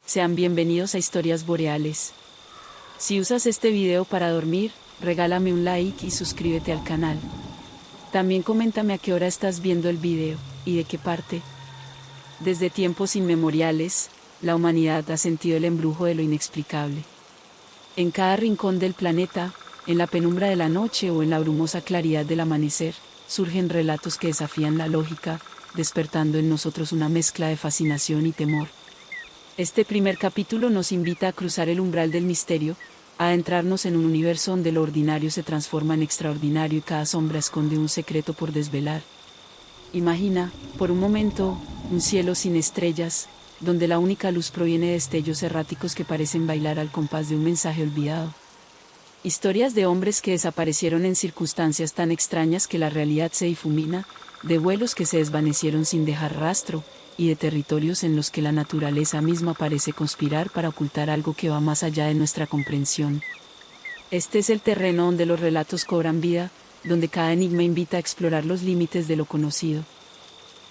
Sean bienvenidos a Historias Boreales. Si usas este video para dormir, regálame un like y suscríbete al canal. También coméntame a qué hora estás viendo el video, y de qué parte. Desde tiempos inmemoriales, la humanidad ha sentido el embrujo de lo inexplicable. En cada rincón del planeta, en la penumbra de la noche o en la brumosa claridad del amanecer, surgen relatos que desafían la lógica, despertando en nosotros una mezcla de fascinación y temor. Este primer capítulo nos invita a cruzar el umbral del misterio, a adentrarnos en un universo donde lo ordinario se transforma en extraordinario y cada sombra esconde un secreto por desvelar. Imagina, por un momento, un cielo sin estrellas, donde la única luz proviene de destellos erráticos que parecen bailar al compás de un mensaje olvidado. Historias de hombres que desaparecieron en circunstancias tan extrañas que la realidad se difumina, de vuelos que se desvanecieron sin dejar rastro, y de territorios en los que la naturaleza misma parece conspirar para ocultar algo que va más allá de nuestra comprensión. Este es el terreno donde los relatos cobran vida, donde cada enigma invita a explorar los límites de lo conocido.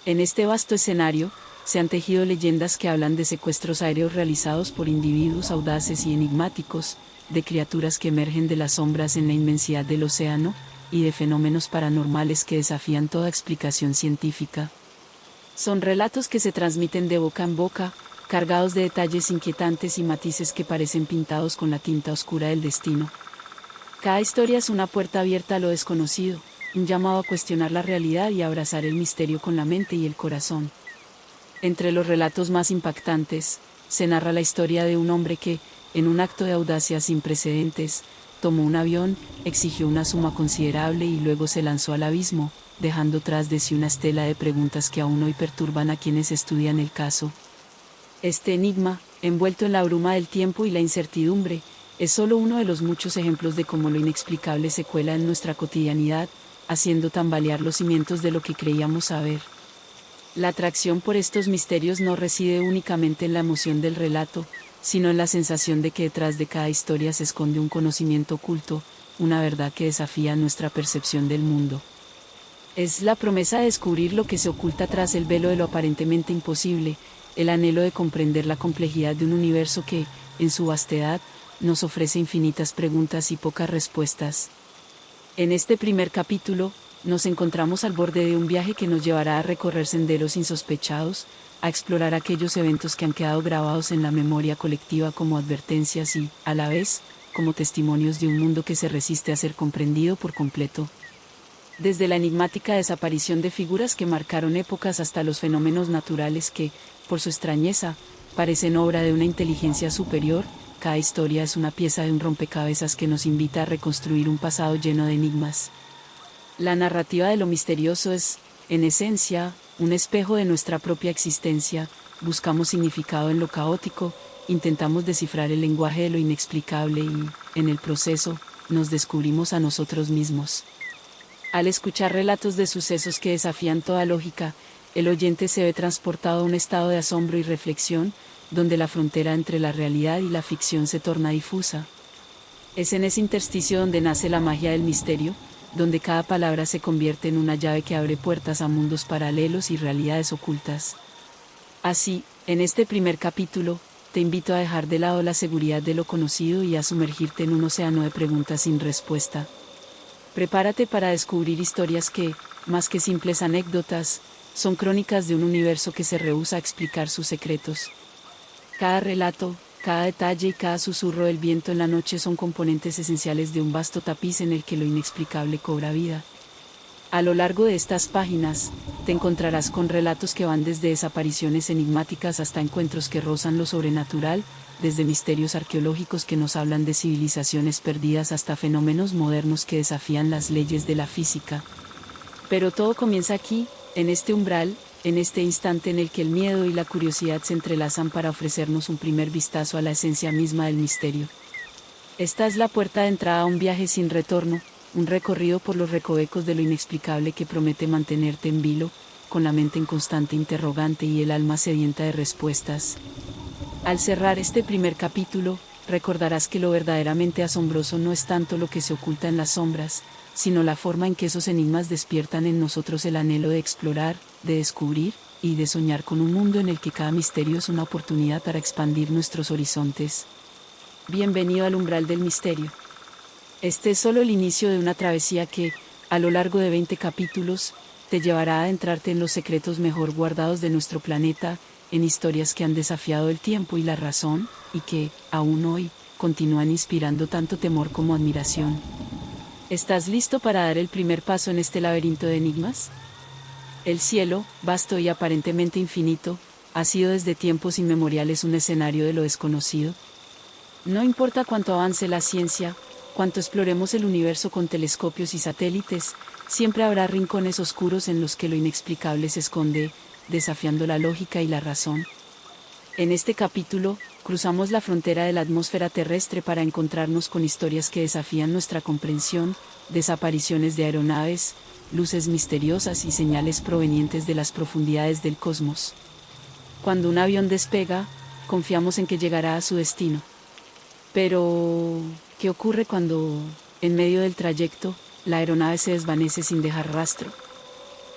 En este vasto escenario, se han tejido leyendas que hablan de secuestros aéreos realizados por individuos audaces y enigmáticos, de criaturas que emergen de las sombras en la inmensidad del océano, y de fenómenos paranormales que desafían toda explicación científica. Son relatos que se transmiten de boca en boca, cargados de detalles inquietantes y matices que parecen pintados con la tinta oscura del destino. Cada historia es una puerta abierta a lo desconocido, un llamado a cuestionar la realidad y a abrazar el misterio con la mente y el corazón. Entre los relatos más impactantes, se narra la historia de un hombre que, en un acto de audacia sin precedentes, tomó un avión, exigió una suma considerable y luego se lanzó al abismo, dejando tras de sí una estela de preguntas que aún hoy perturban a quienes estudian el caso. Este enigma, envuelto en la bruma del tiempo y la incertidumbre, es solo uno de los muchos ejemplos de cómo lo inexplicable se cuela en nuestra cotidianidad, haciendo tambalear los cimientos de lo que creíamos saber. La atracción por estos misterios no reside únicamente en la emoción del relato, sino en la sensación de que detrás de cada historia se esconde un conocimiento oculto, una verdad que desafía nuestra percepción del mundo. Es la promesa de descubrir lo que se oculta tras el velo de lo aparentemente imposible, el anhelo de comprender la complejidad de un universo que, en su vastedad, nos ofrece infinitas preguntas y pocas respuestas. En este primer capítulo, nos encontramos al borde de un viaje que nos llevará a recorrer senderos insospechados, a explorar aquellos eventos que han quedado grabados en la memoria colectiva como advertencias y, a la vez, como testimonios de un mundo que se resiste a ser comprendido por completo. Desde la enigmática desaparición de figuras que marcaron épocas hasta los fenómenos naturales que, por su extrañeza, parecen obra de una inteligencia superior, cada historia es una pieza de un rompecabezas que nos invita a reconstruir un pasado lleno de enigmas. La narrativa de lo misterioso es, en esencia, un espejo de nuestra propia existencia, buscamos significado en lo caótico, intentamos descifrar el lenguaje de lo inexplicable y, en el proceso, nos descubrimos a nosotros mismos. Al escuchar relatos de sucesos que desafían toda lógica, el oyente se ve transportado a un estado de asombro y reflexión, donde la frontera entre la realidad y la ficción se torna difusa. Es en ese intersticio donde nace la magia del misterio, donde cada palabra se convierte en una llave que abre puertas a mundos paralelos y realidades ocultas. Así, en este primer capítulo, te invito a dejar de lado la seguridad de lo conocido y a sumergirte en un océano de preguntas sin respuesta. Prepárate para descubrir historias que, más que simples anécdotas, son crónicas de un universo que se rehúsa a explicar sus secretos. Cada relato, cada detalle y cada susurro del viento en la noche son componentes esenciales de un vasto tapiz en el que lo inexplicable cobra vida. A lo largo de estas páginas, te encontrarás con relatos que van desde desapariciones enigmáticas hasta encuentros que rozan lo sobrenatural, desde misterios arqueológicos que nos hablan de civilizaciones perdidas hasta fenómenos modernos que desafían las leyes de la física. Pero todo comienza aquí, en este umbral, en este instante en el que el miedo y la curiosidad se entrelazan para ofrecernos un primer vistazo a la esencia misma del misterio. Esta es la puerta de entrada a un viaje sin retorno, un recorrido por los recovecos de lo inexplicable que promete mantenerte en vilo, con la mente en constante interrogante y el alma sedienta de respuestas. Al cerrar este primer capítulo, recordarás que lo verdaderamente asombroso no es tanto lo que se oculta en las sombras, sino la forma en que esos enigmas despiertan en nosotros el anhelo de explorar, de descubrir, y de soñar con un mundo en el que cada misterio es una oportunidad para expandir nuestros horizontes. Bienvenido al umbral del misterio. Este es solo el inicio de una travesía que, a lo largo de 20 capítulos, te llevará a adentrarte en los secretos mejor guardados de nuestro planeta, en historias que han desafiado el tiempo y la razón, y que, aún hoy, continúan inspirando tanto temor como admiración. ¿Estás listo para dar el primer paso en este laberinto de enigmas? El cielo, vasto y aparentemente infinito, ha sido desde tiempos inmemoriales un escenario de lo desconocido. No importa cuánto avance la ciencia, cuánto exploremos el universo con telescopios y satélites, siempre habrá rincones oscuros en los que lo inexplicable se esconde, desafiando la lógica y la razón. En este capítulo, cruzamos la frontera de la atmósfera terrestre para encontrarnos con historias que desafían nuestra comprensión, desapariciones de aeronaves, luces misteriosas y señales provenientes de las profundidades del cosmos. Cuando un avión despega, confiamos en que llegará a su destino. Pero, ¿qué ocurre cuando, en medio del trayecto, la aeronave se desvanece sin dejar rastro?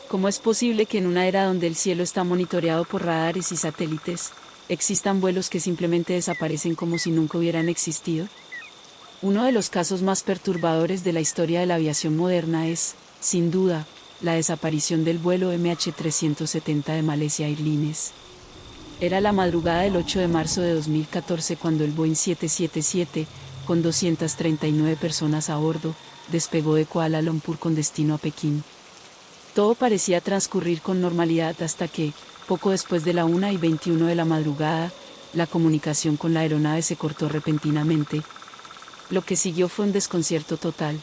¿Cómo es posible que en una era donde el cielo está monitoreado por radares y satélites, existan vuelos que simplemente desaparecen como si nunca hubieran existido? Uno de los casos más perturbadores de la historia de la aviación moderna es, sin duda, la desaparición del vuelo MH370 de Malaysia Airlines. Era la madrugada del 8 de marzo de 2014 cuando el Boeing 777, con 239 personas a bordo, despegó de Kuala Lumpur con destino a Pekín. Todo parecía transcurrir con normalidad hasta que, poco después de la 1:21 de la madrugada, la comunicación con la aeronave se cortó repentinamente. Lo que siguió fue un desconcierto total.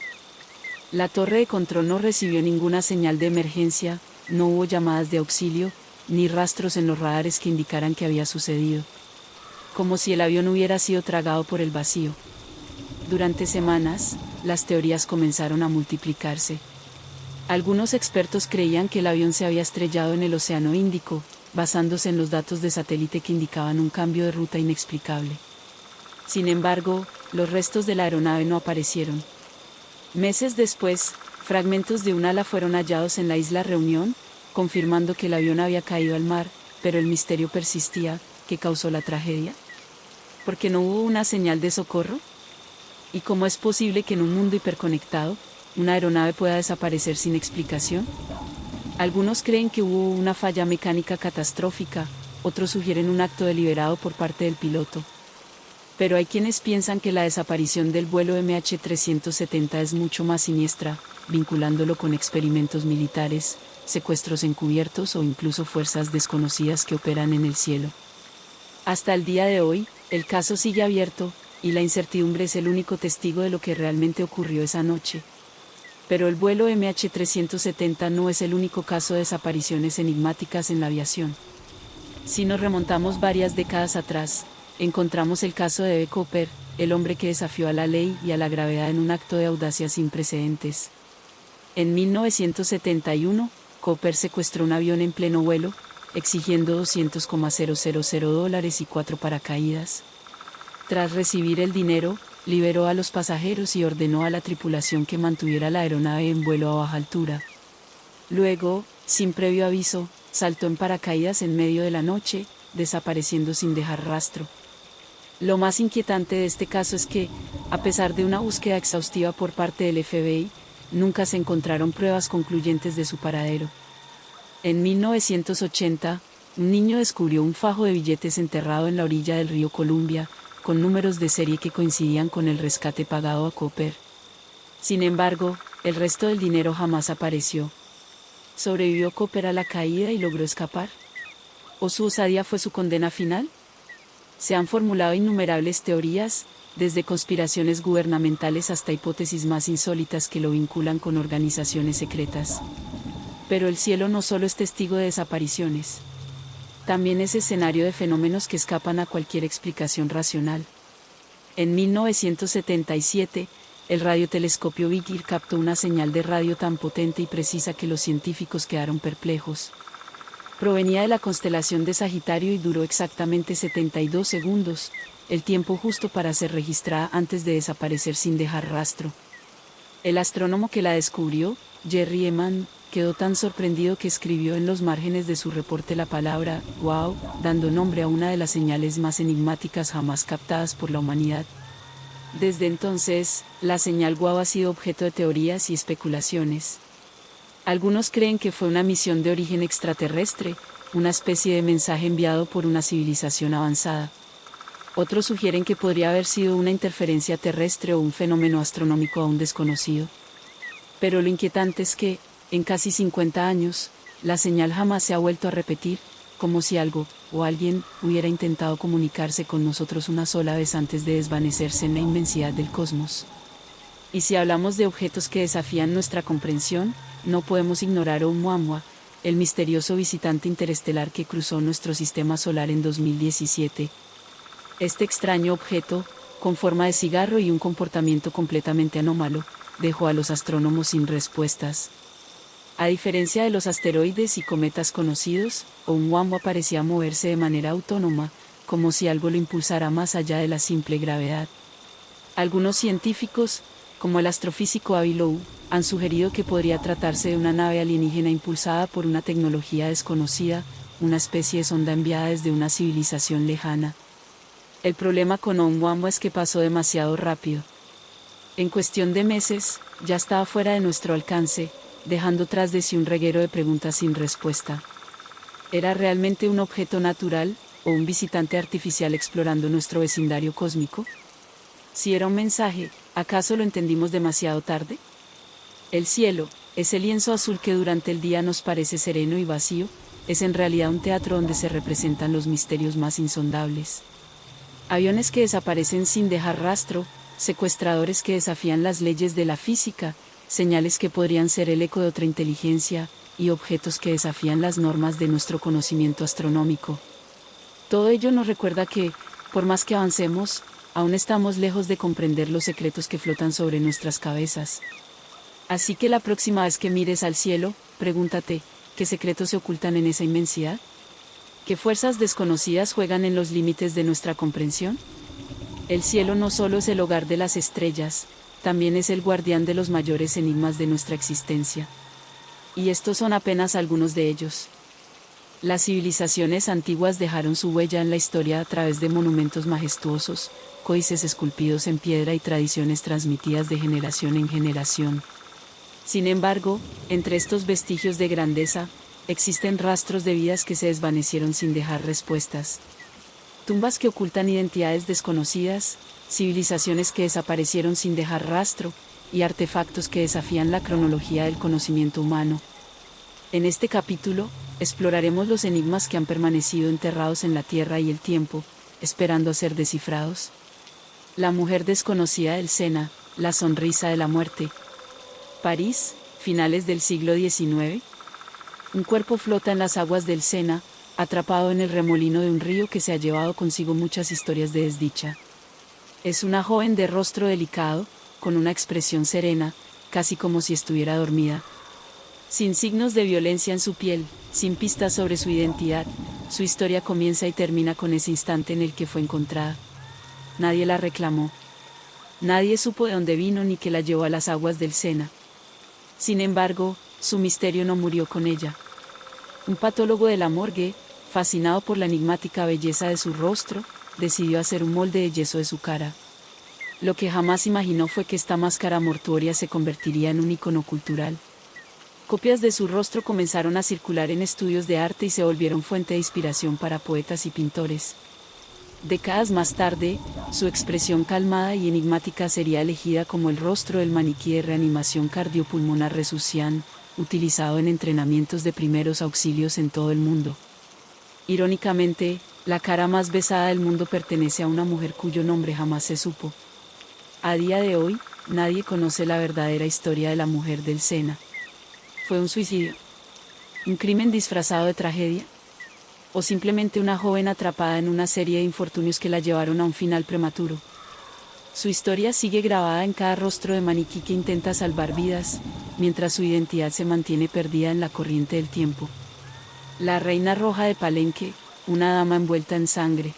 La torre de control no recibió ninguna señal de emergencia, no hubo llamadas de auxilio, ni rastros en los radares que indicaran que había sucedido. Como si el avión hubiera sido tragado por el vacío. Durante semanas, las teorías comenzaron a multiplicarse. Algunos expertos creían que el avión se había estrellado en el Océano Índico, basándose en los datos de satélite que indicaban un cambio de ruta inexplicable. Sin embargo, los restos de la aeronave no aparecieron. Meses después, fragmentos de un ala fueron hallados en la isla Reunión, confirmando que el avión había caído al mar, pero el misterio persistía. ¿Qué causó la tragedia? ¿Por qué no hubo una señal de socorro? ¿Y cómo es posible que en un mundo hiperconectado, una aeronave pueda desaparecer sin explicación? Algunos creen que hubo una falla mecánica catastrófica, otros sugieren un acto deliberado por parte del piloto. Pero hay quienes piensan que la desaparición del vuelo MH370 es mucho más siniestra, vinculándolo con experimentos militares, secuestros encubiertos o incluso fuerzas desconocidas que operan en el cielo. Hasta el día de hoy, el caso sigue abierto, y la incertidumbre es el único testigo de lo que realmente ocurrió esa noche. Pero el vuelo MH370 no es el único caso de desapariciones enigmáticas en la aviación. Si nos remontamos varias décadas atrás, encontramos el caso de B. Cooper, el hombre que desafió a la ley y a la gravedad en un acto de audacia sin precedentes. En 1971, Cooper secuestró un avión en pleno vuelo, exigiendo $200,000 y 4 paracaídas. Tras recibir el dinero, liberó a los pasajeros y ordenó a la tripulación que mantuviera la aeronave en vuelo a baja altura. Luego, sin previo aviso, saltó en paracaídas en medio de la noche, desapareciendo sin dejar rastro. Lo más inquietante de este caso es que, a pesar de una búsqueda exhaustiva por parte del FBI, nunca se encontraron pruebas concluyentes de su paradero. En 1980, un niño descubrió un fajo de billetes enterrado en la orilla del río Columbia, con números de serie que coincidían con el rescate pagado a Cooper. Sin embargo, el resto del dinero jamás apareció. ¿Sobrevivió Cooper a la caída y logró escapar? ¿O su osadía fue su condena final? Se han formulado innumerables teorías, desde conspiraciones gubernamentales hasta hipótesis más insólitas que lo vinculan con organizaciones secretas. Pero el cielo no solo es testigo de desapariciones. También es escenario de fenómenos que escapan a cualquier explicación racional. En 1977, el radiotelescopio Big Ear captó una señal de radio tan potente y precisa que los científicos quedaron perplejos. Provenía de la constelación de Sagitario y duró exactamente 72 segundos, el tiempo justo para ser registrada antes de desaparecer sin dejar rastro. El astrónomo que la descubrió, Jerry Eman, quedó tan sorprendido que escribió en los márgenes de su reporte la palabra «wow», dando nombre a una de las señales más enigmáticas jamás captadas por la humanidad. Desde entonces, la señal wow ha sido objeto de teorías y especulaciones. Algunos creen que fue una misión de origen extraterrestre, una especie de mensaje enviado por una civilización avanzada. Otros sugieren que podría haber sido una interferencia terrestre o un fenómeno astronómico aún desconocido. Pero lo inquietante es que, en casi 50 años, la señal jamás se ha vuelto a repetir, como si algo, o alguien, hubiera intentado comunicarse con nosotros una sola vez antes de desvanecerse en la inmensidad del cosmos. Y si hablamos de objetos que desafían nuestra comprensión, no podemos ignorar Oumuamua, el misterioso visitante interestelar que cruzó nuestro sistema solar en 2017. Este extraño objeto, con forma de cigarro y un comportamiento completamente anómalo, dejó a los astrónomos sin respuestas. A diferencia de los asteroides y cometas conocidos, Oumuamua parecía moverse de manera autónoma, como si algo lo impulsara más allá de la simple gravedad. Algunos científicos, como el astrofísico Avi Loeb, han sugerido que podría tratarse de una nave alienígena impulsada por una tecnología desconocida, una especie de sonda enviada desde una civilización lejana. El problema con Oumuamua es que pasó demasiado rápido. En cuestión de meses, ya estaba fuera de nuestro alcance, dejando tras de sí un reguero de preguntas sin respuesta. ¿Era realmente un objeto natural, o un visitante artificial explorando nuestro vecindario cósmico? Si era un mensaje, ¿acaso lo entendimos demasiado tarde? El cielo, ese lienzo azul que durante el día nos parece sereno y vacío, es en realidad un teatro donde se representan los misterios más insondables. Aviones que desaparecen sin dejar rastro, secuestradores que desafían las leyes de la física, señales que podrían ser el eco de otra inteligencia, y objetos que desafían las normas de nuestro conocimiento astronómico. Todo ello nos recuerda que, por más que avancemos, aún estamos lejos de comprender los secretos que flotan sobre nuestras cabezas. Así que la próxima vez que mires al cielo, pregúntate, ¿qué secretos se ocultan en esa inmensidad? ¿Qué fuerzas desconocidas juegan en los límites de nuestra comprensión? El cielo no solo es el hogar de las estrellas, también es el guardián de los mayores enigmas de nuestra existencia. Y estos son apenas algunos de ellos. Las civilizaciones antiguas dejaron su huella en la historia a través de monumentos majestuosos, códices esculpidos en piedra y tradiciones transmitidas de generación en generación. Sin embargo, entre estos vestigios de grandeza, existen rastros de vidas que se desvanecieron sin dejar respuestas. Tumbas que ocultan identidades desconocidas, civilizaciones que desaparecieron sin dejar rastro, y artefactos que desafían la cronología del conocimiento humano. En este capítulo, exploraremos los enigmas que han permanecido enterrados en la tierra y el tiempo, esperando a ser descifrados. La mujer desconocida del Sena, la sonrisa de la muerte. París, finales del siglo XIX. Un cuerpo flota en las aguas del Sena, atrapado en el remolino de un río que se ha llevado consigo muchas historias de desdicha. Es una joven de rostro delicado, con una expresión serena, casi como si estuviera dormida. Sin signos de violencia en su piel, sin pistas sobre su identidad, su historia comienza y termina con ese instante en el que fue encontrada. Nadie la reclamó. Nadie supo de dónde vino ni qué la llevó a las aguas del Sena. Sin embargo, su misterio no murió con ella. Un patólogo de la morgue, fascinado por la enigmática belleza de su rostro, decidió hacer un molde de yeso de su cara. Lo que jamás imaginó fue que esta máscara mortuoria se convertiría en un icono cultural. Copias de su rostro comenzaron a circular en estudios de arte y se volvieron fuente de inspiración para poetas y pintores. Décadas más tarde, su expresión calmada y enigmática sería elegida como el rostro del maniquí de reanimación cardiopulmonar Resucian, utilizado en entrenamientos de primeros auxilios en todo el mundo. Irónicamente, la cara más besada del mundo pertenece a una mujer cuyo nombre jamás se supo. A día de hoy, nadie conoce la verdadera historia de la mujer del Sena. ¿Fue un suicidio? ¿Un crimen disfrazado de tragedia? ¿O simplemente una joven atrapada en una serie de infortunios que la llevaron a un final prematuro? Su historia sigue grabada en cada rostro de maniquí que intenta salvar vidas, mientras su identidad se mantiene perdida en la corriente del tiempo. La Reina Roja de Palenque, una dama envuelta en sangre.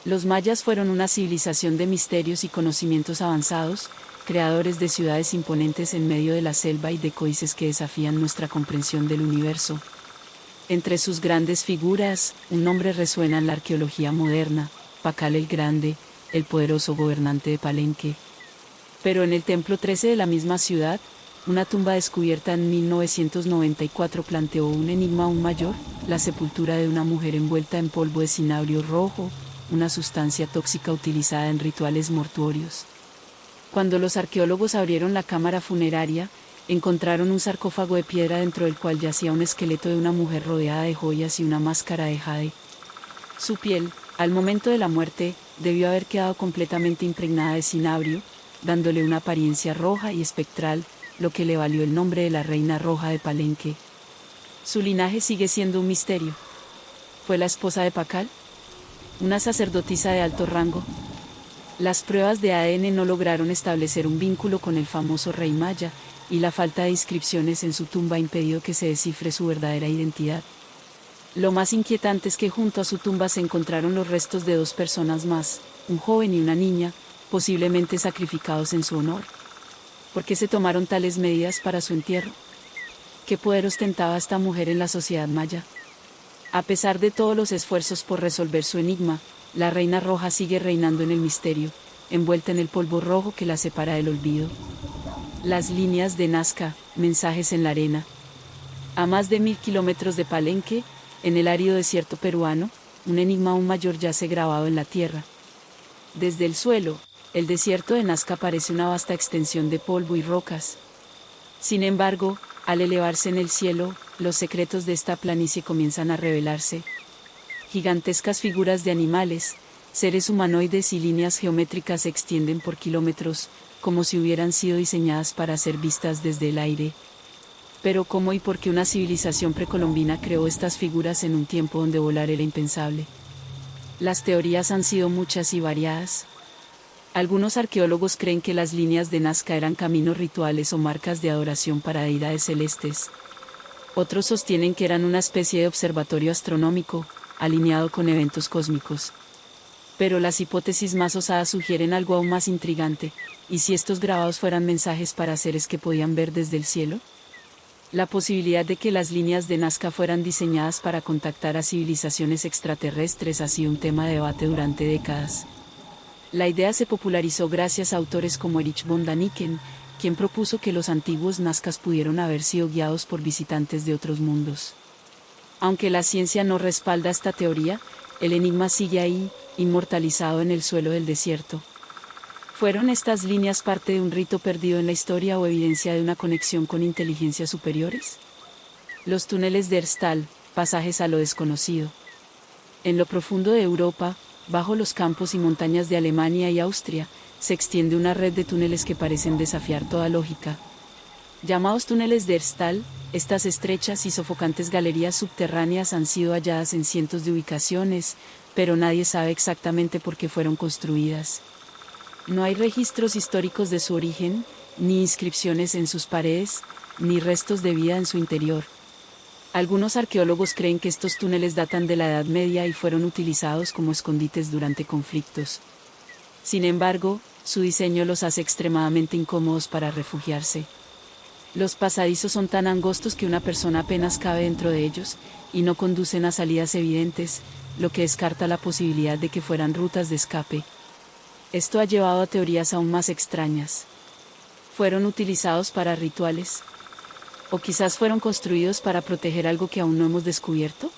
Los mayas fueron una civilización de misterios y conocimientos avanzados, creadores de ciudades imponentes en medio de la selva y de códices que desafían nuestra comprensión del universo. Entre sus grandes figuras, un nombre resuena en la arqueología moderna: Pakal el Grande, el poderoso gobernante de Palenque. Pero en el templo 13 de la misma ciudad, una tumba descubierta en 1994 planteó un enigma aún mayor: la sepultura de una mujer envuelta en polvo de cinabrio rojo, una sustancia tóxica utilizada en rituales mortuorios. Cuando los arqueólogos abrieron la cámara funeraria, encontraron un sarcófago de piedra dentro del cual yacía un esqueleto de una mujer rodeada de joyas y una máscara de jade. Su piel, al momento de la muerte, debió haber quedado completamente impregnada de cinabrio, dándole una apariencia roja y espectral, lo que le valió el nombre de la Reina Roja de Palenque. Su linaje sigue siendo un misterio. ¿Fue la esposa de Pakal? ¿Una sacerdotisa de alto rango? Las pruebas de ADN no lograron establecer un vínculo con el famoso rey maya, y la falta de inscripciones en su tumba impidió que se descifre su verdadera identidad. Lo más inquietante es que junto a su tumba se encontraron los restos de 2 personas más, un joven y una niña, posiblemente sacrificados en su honor. ¿Por qué se tomaron tales medidas para su entierro? ¿Qué poder ostentaba esta mujer en la sociedad maya? A pesar de todos los esfuerzos por resolver su enigma, la Reina Roja sigue reinando en el misterio, envuelta en el polvo rojo que la separa del olvido. Las líneas de Nazca, mensajes en la arena. A más de 1000 kilómetros de Palenque, en el árido desierto peruano, un enigma aún mayor yace grabado en la tierra. Desde el suelo, el desierto de Nazca parece una vasta extensión de polvo y rocas. Sin embargo, al elevarse en el cielo, los secretos de esta planicie comienzan a revelarse. Gigantescas figuras de animales, seres humanoides y líneas geométricas se extienden por kilómetros, como si hubieran sido diseñadas para ser vistas desde el aire. Pero ¿cómo y por qué una civilización precolombina creó estas figuras en un tiempo donde volar era impensable? Las teorías han sido muchas y variadas. Algunos arqueólogos creen que las líneas de Nazca eran caminos rituales o marcas de adoración para deidades celestes. Otros sostienen que eran una especie de observatorio astronómico, alineado con eventos cósmicos. Pero las hipótesis más osadas sugieren algo aún más intrigante: ¿y si estos grabados fueran mensajes para seres que podían ver desde el cielo? La posibilidad de que las líneas de Nazca fueran diseñadas para contactar a civilizaciones extraterrestres ha sido un tema de debate durante décadas. La idea se popularizó gracias a autores como Erich von Däniken, quien propuso que los antiguos nazcas pudieron haber sido guiados por visitantes de otros mundos. Aunque la ciencia no respalda esta teoría, el enigma sigue ahí, inmortalizado en el suelo del desierto. ¿Fueron estas líneas parte de un rito perdido en la historia o evidencia de una conexión con inteligencias superiores? Los túneles de Herstal, pasajes a lo desconocido. En lo profundo de Europa, bajo los campos y montañas de Alemania y Austria, se extiende una red de túneles que parecen desafiar toda lógica. Llamados túneles de Herstal, estas estrechas y sofocantes galerías subterráneas han sido halladas en cientos de ubicaciones, pero nadie sabe exactamente por qué fueron construidas. No hay registros históricos de su origen, ni inscripciones en sus paredes, ni restos de vida en su interior. Algunos arqueólogos creen que estos túneles datan de la Edad Media y fueron utilizados como escondites durante conflictos. Sin embargo, su diseño los hace extremadamente incómodos para refugiarse. Los pasadizos son tan angostos que una persona apenas cabe dentro de ellos, y no conducen a salidas evidentes, lo que descarta la posibilidad de que fueran rutas de escape. Esto ha llevado a teorías aún más extrañas. ¿Fueron utilizados para rituales? ¿O quizás fueron construidos para proteger algo que aún no hemos descubierto?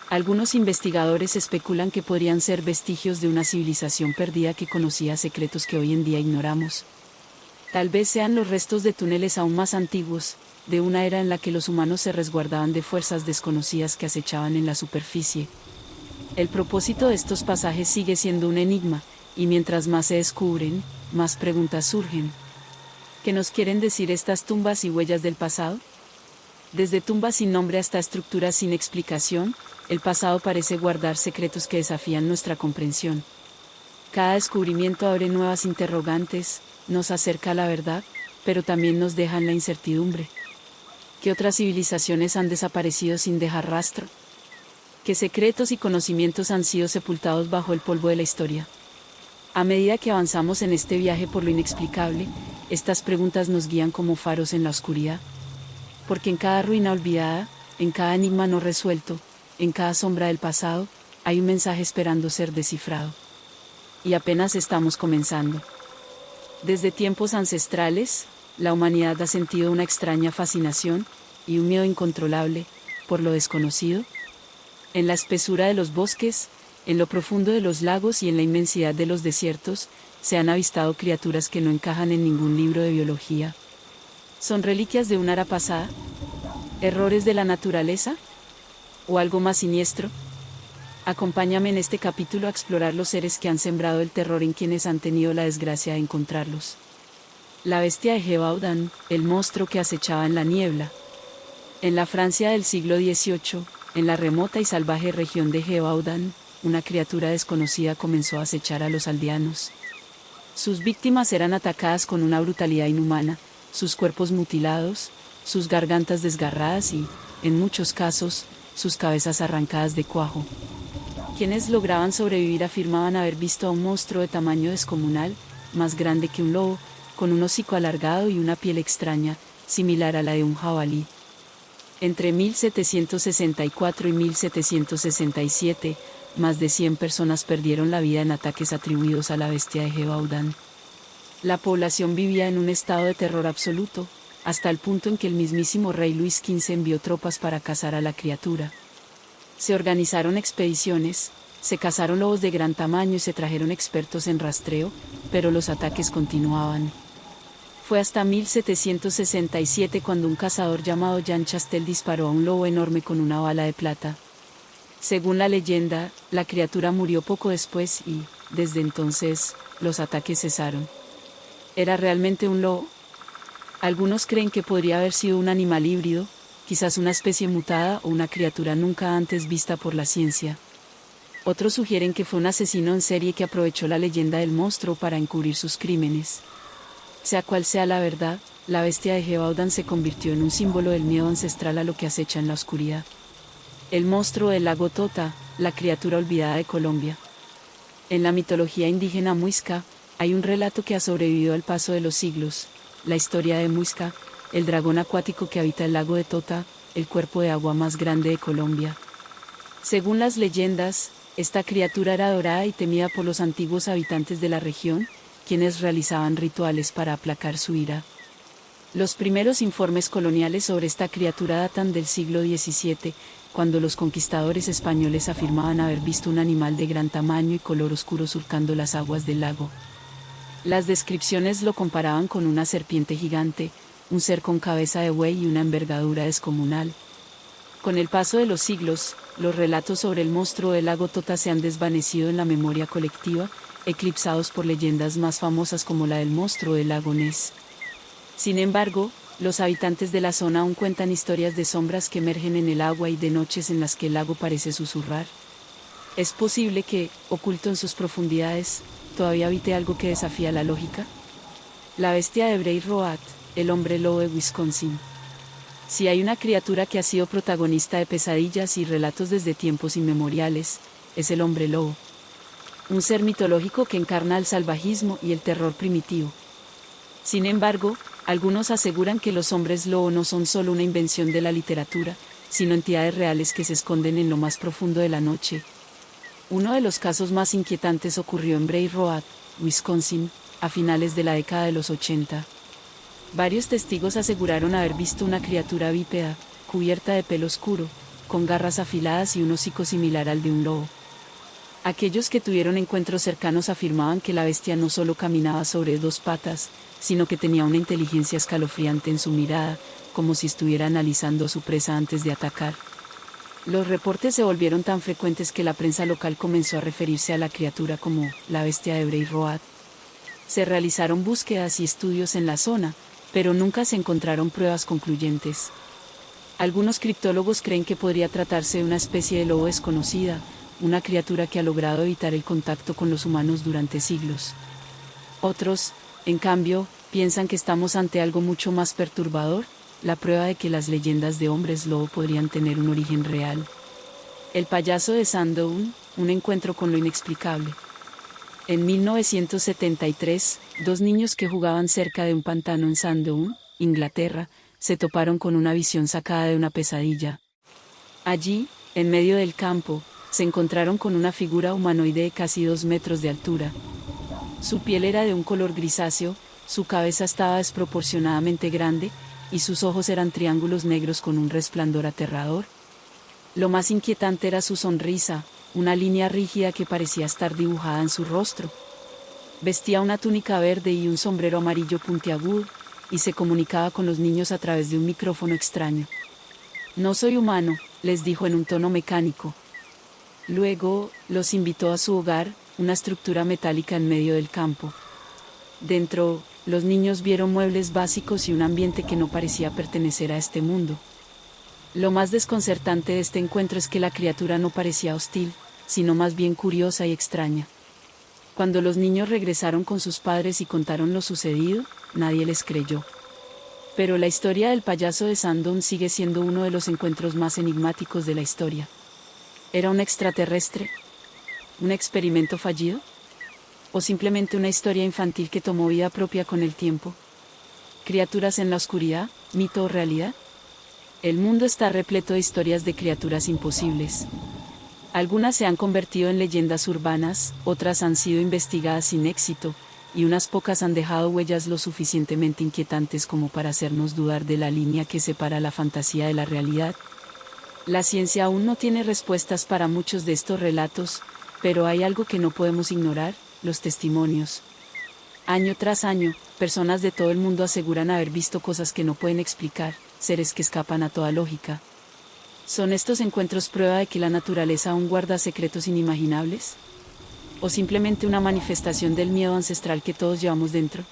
Algunos investigadores especulan que podrían ser vestigios de una civilización perdida que conocía secretos que hoy en día ignoramos. Tal vez sean los restos de túneles aún más antiguos, de una era en la que los humanos se resguardaban de fuerzas desconocidas que acechaban en la superficie. El propósito de estos pasajes sigue siendo un enigma, y mientras más se descubren, más preguntas surgen. ¿Qué nos quieren decir estas tumbas y huellas del pasado? Desde tumbas sin nombre hasta estructuras sin explicación, el pasado parece guardar secretos que desafían nuestra comprensión. Cada descubrimiento abre nuevas interrogantes, nos acerca a la verdad, pero también nos deja en la incertidumbre. ¿Qué otras civilizaciones han desaparecido sin dejar rastro? ¿Qué secretos y conocimientos han sido sepultados bajo el polvo de la historia? A medida que avanzamos en este viaje por lo inexplicable, estas preguntas nos guían como faros en la oscuridad. Porque en cada ruina olvidada, en cada enigma no resuelto, en cada sombra del pasado, hay un mensaje esperando ser descifrado. Y apenas estamos comenzando. Desde tiempos ancestrales, la humanidad ha sentido una extraña fascinación y un miedo incontrolable por lo desconocido. En la espesura de los bosques, en lo profundo de los lagos y en la inmensidad de los desiertos, se han avistado criaturas que no encajan en ningún libro de biología. ¿Son reliquias de una era pasada? ¿Errores de la naturaleza? ¿O algo más siniestro? Acompáñame en este capítulo a explorar los seres que han sembrado el terror en quienes han tenido la desgracia de encontrarlos. La bestia de Gévaudan, el monstruo que acechaba en la niebla. En la Francia del siglo XVIII, en la remota y salvaje región de Gévaudan, una criatura desconocida comenzó a acechar a los aldeanos. Sus víctimas eran atacadas con una brutalidad inhumana, sus cuerpos mutilados, sus gargantas desgarradas y, en muchos casos, sus cabezas arrancadas de cuajo. Quienes lograban sobrevivir afirmaban haber visto a un monstruo de tamaño descomunal, más grande que un lobo, con un hocico alargado y una piel extraña, similar a la de un jabalí. Entre 1764 y 1767, más de 100 personas perdieron la vida en ataques atribuidos a la bestia de Gévaudan. La población vivía en un estado de terror absoluto, hasta el punto en que el mismísimo rey Luis XV envió tropas para cazar a la criatura. Se organizaron expediciones, se cazaron lobos de gran tamaño y se trajeron expertos en rastreo, pero los ataques continuaban. Fue hasta 1767 cuando un cazador llamado Jean Chastel disparó a un lobo enorme con una bala de plata. Según la leyenda, la criatura murió poco después y, desde entonces, los ataques cesaron. ¿Era realmente un lobo? Algunos creen que podría haber sido un animal híbrido, quizás una especie mutada o una criatura nunca antes vista por la ciencia. Otros sugieren que fue un asesino en serie que aprovechó la leyenda del monstruo para encubrir sus crímenes. Sea cual sea la verdad, la bestia de Gévaudan se convirtió en un símbolo del miedo ancestral a lo que acecha en la oscuridad. El monstruo del lago Tota, la criatura olvidada de Colombia. En la mitología indígena muisca, hay un relato que ha sobrevivido al paso de los siglos, la historia de Muisca, el dragón acuático que habita el lago de Tota, el cuerpo de agua más grande de Colombia. Según las leyendas, esta criatura era adorada y temida por los antiguos habitantes de la región, quienes realizaban rituales para aplacar su ira. Los primeros informes coloniales sobre esta criatura datan del siglo XVII, cuando los conquistadores españoles afirmaban haber visto un animal de gran tamaño y color oscuro surcando las aguas del lago. Las descripciones lo comparaban con una serpiente gigante, un ser con cabeza de buey y una envergadura descomunal. Con el paso de los siglos, los relatos sobre el monstruo del lago Tota se han desvanecido en la memoria colectiva, eclipsados por leyendas más famosas como la del monstruo del lago Ness. Sin embargo, los habitantes de la zona aún cuentan historias de sombras que emergen en el agua y de noches en las que el lago parece susurrar. ¿Es posible que, oculto en sus profundidades, todavía habite algo que desafía la lógica? La bestia de Bray Road, el hombre lobo de Wisconsin. Si hay una criatura que ha sido protagonista de pesadillas y relatos desde tiempos inmemoriales, es el hombre lobo. Un ser mitológico que encarna el salvajismo y el terror primitivo. Sin embargo, algunos aseguran que los hombres lobo no son solo una invención de la literatura, sino entidades reales que se esconden en lo más profundo de la noche. Uno de los casos más inquietantes ocurrió en Bray Road, Wisconsin, a finales de la década de los 80. Varios testigos aseguraron haber visto una criatura bípeda, cubierta de pelo oscuro, con garras afiladas y un hocico similar al de un lobo. Aquellos que tuvieron encuentros cercanos afirmaban que la bestia no solo caminaba sobre dos patas, sino que tenía una inteligencia escalofriante en su mirada, como si estuviera analizando a su presa antes de atacar. Los reportes se volvieron tan frecuentes que la prensa local comenzó a referirse a la criatura como la bestia de Bray Road. Se realizaron búsquedas y estudios en la zona, pero nunca se encontraron pruebas concluyentes. Algunos criptólogos creen que podría tratarse de una especie de lobo desconocida, una criatura que ha logrado evitar el contacto con los humanos durante siglos. Otros, en cambio, piensan que estamos ante algo mucho más perturbador, la prueba de que las leyendas de hombres lobo podrían tener un origen real. El payaso de Sandown, un encuentro con lo inexplicable. En 1973, dos niños que jugaban cerca de un pantano en Sandown, Inglaterra, se toparon con una visión sacada de una pesadilla. Allí, en medio del campo, se encontraron con una figura humanoide de casi 2 metros de altura. Su piel era de un color grisáceo, su cabeza estaba desproporcionadamente grande, y sus ojos eran triángulos negros con un resplandor aterrador. Lo más inquietante era su sonrisa, una línea rígida que parecía estar dibujada en su rostro. Vestía una túnica verde y un sombrero amarillo puntiagudo, y se comunicaba con los niños a través de un micrófono extraño. «No soy humano», les dijo en un tono mecánico. Luego, los invitó a su hogar, una estructura metálica en medio del campo. Dentro, los niños vieron muebles básicos y un ambiente que no parecía pertenecer a este mundo. Lo más desconcertante de este encuentro es que la criatura no parecía hostil, sino más bien curiosa y extraña. Cuando los niños regresaron con sus padres y contaron lo sucedido, nadie les creyó. Pero la historia del payaso de Sandown sigue siendo uno de los encuentros más enigmáticos de la historia. ¿Era un extraterrestre? ¿Un experimento fallido? ¿O simplemente una historia infantil que tomó vida propia con el tiempo? ¿Criaturas en la oscuridad, mito o realidad? El mundo está repleto de historias de criaturas imposibles. Algunas se han convertido en leyendas urbanas, otras han sido investigadas sin éxito, y unas pocas han dejado huellas lo suficientemente inquietantes como para hacernos dudar de la línea que separa la fantasía de la realidad. La ciencia aún no tiene respuestas para muchos de estos relatos, pero hay algo que no podemos ignorar: los testimonios. Año tras año, personas de todo el mundo aseguran haber visto cosas que no pueden explicar, seres que escapan a toda lógica. ¿Son estos encuentros prueba de que la naturaleza aún guarda secretos inimaginables? ¿O simplemente una manifestación del miedo ancestral que todos llevamos dentro?